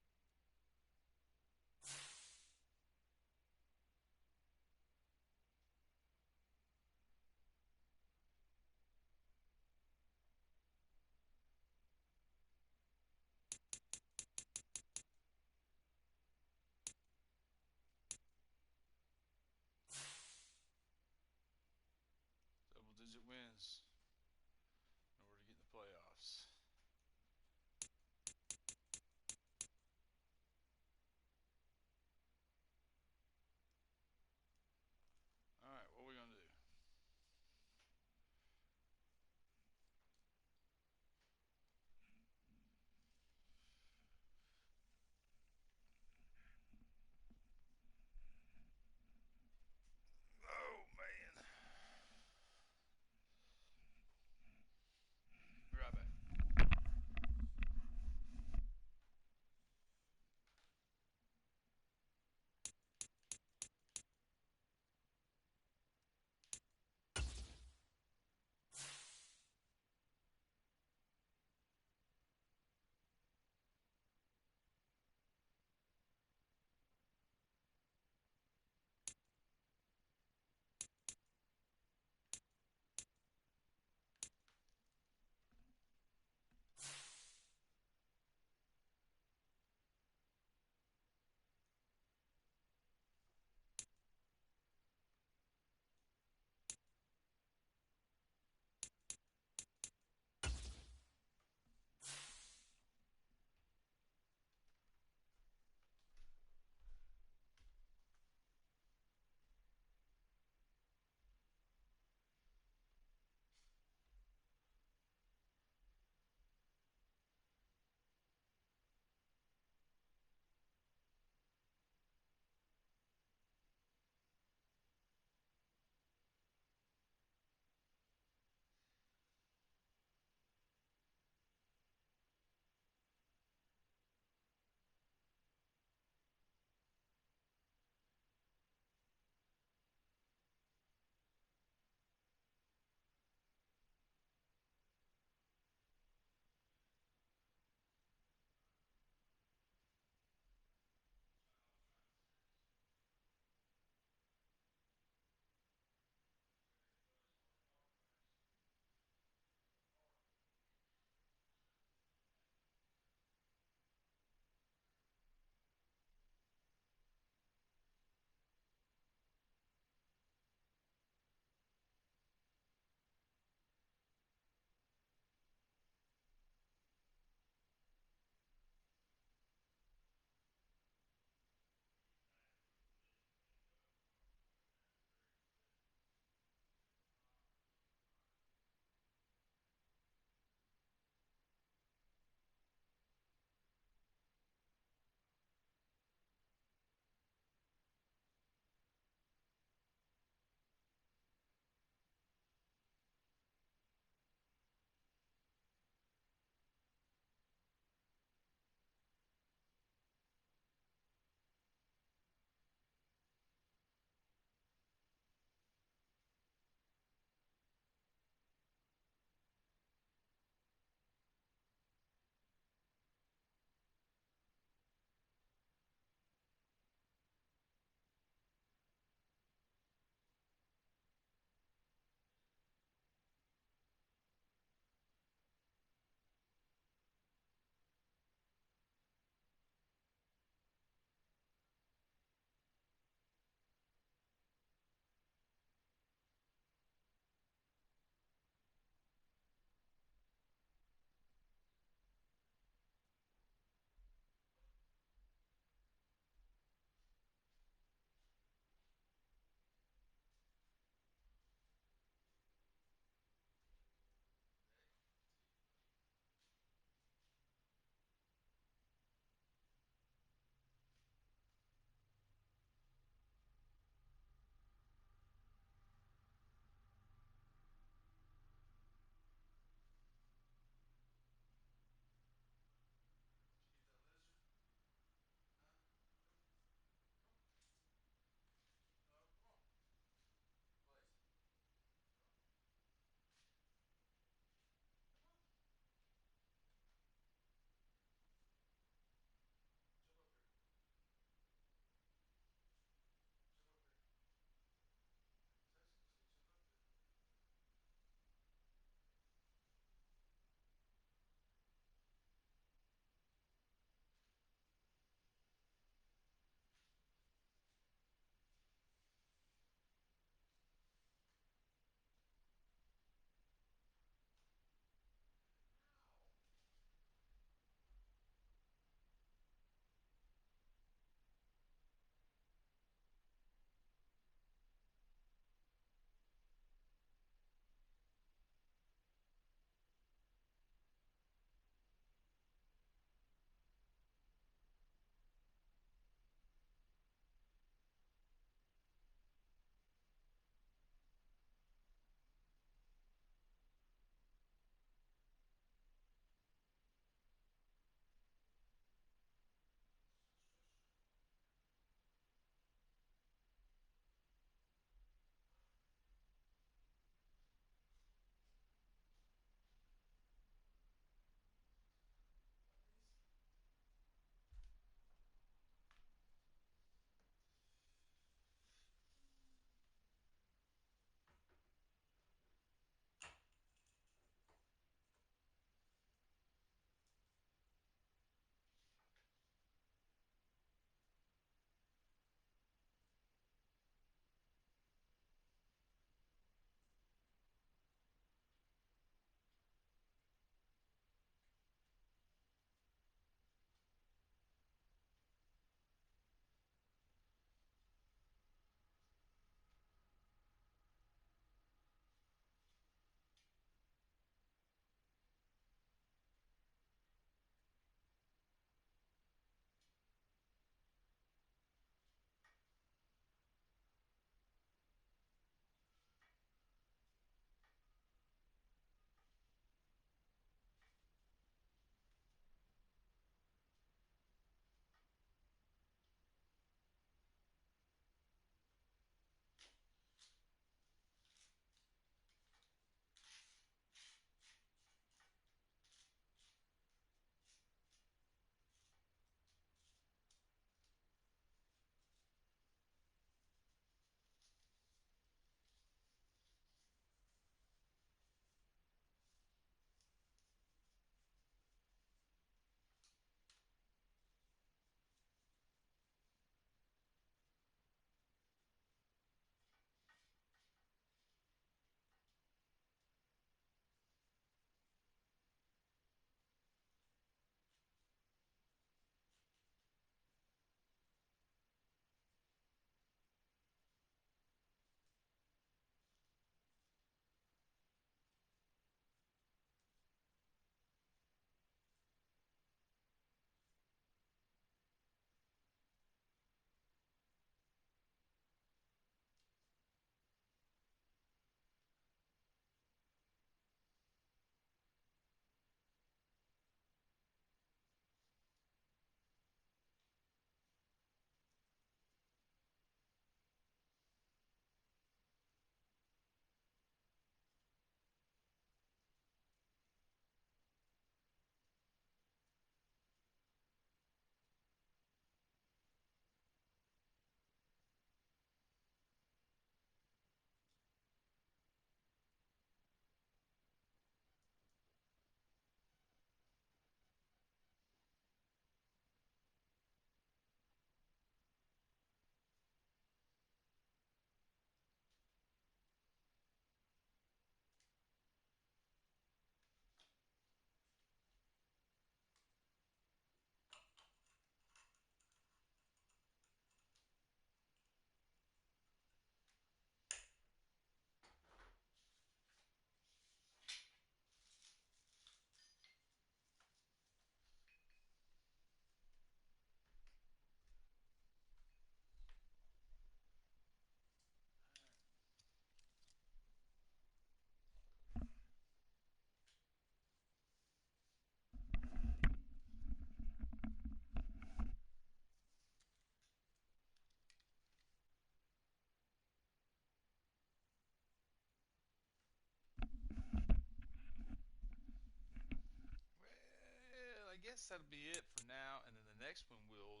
guess that'll be it for now, and then the next one it'll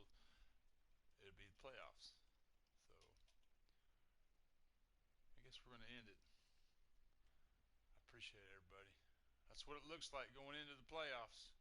be the playoffs. So I guess we're going to end it. I appreciate it, everybody. That's what it looks like going into the playoffs.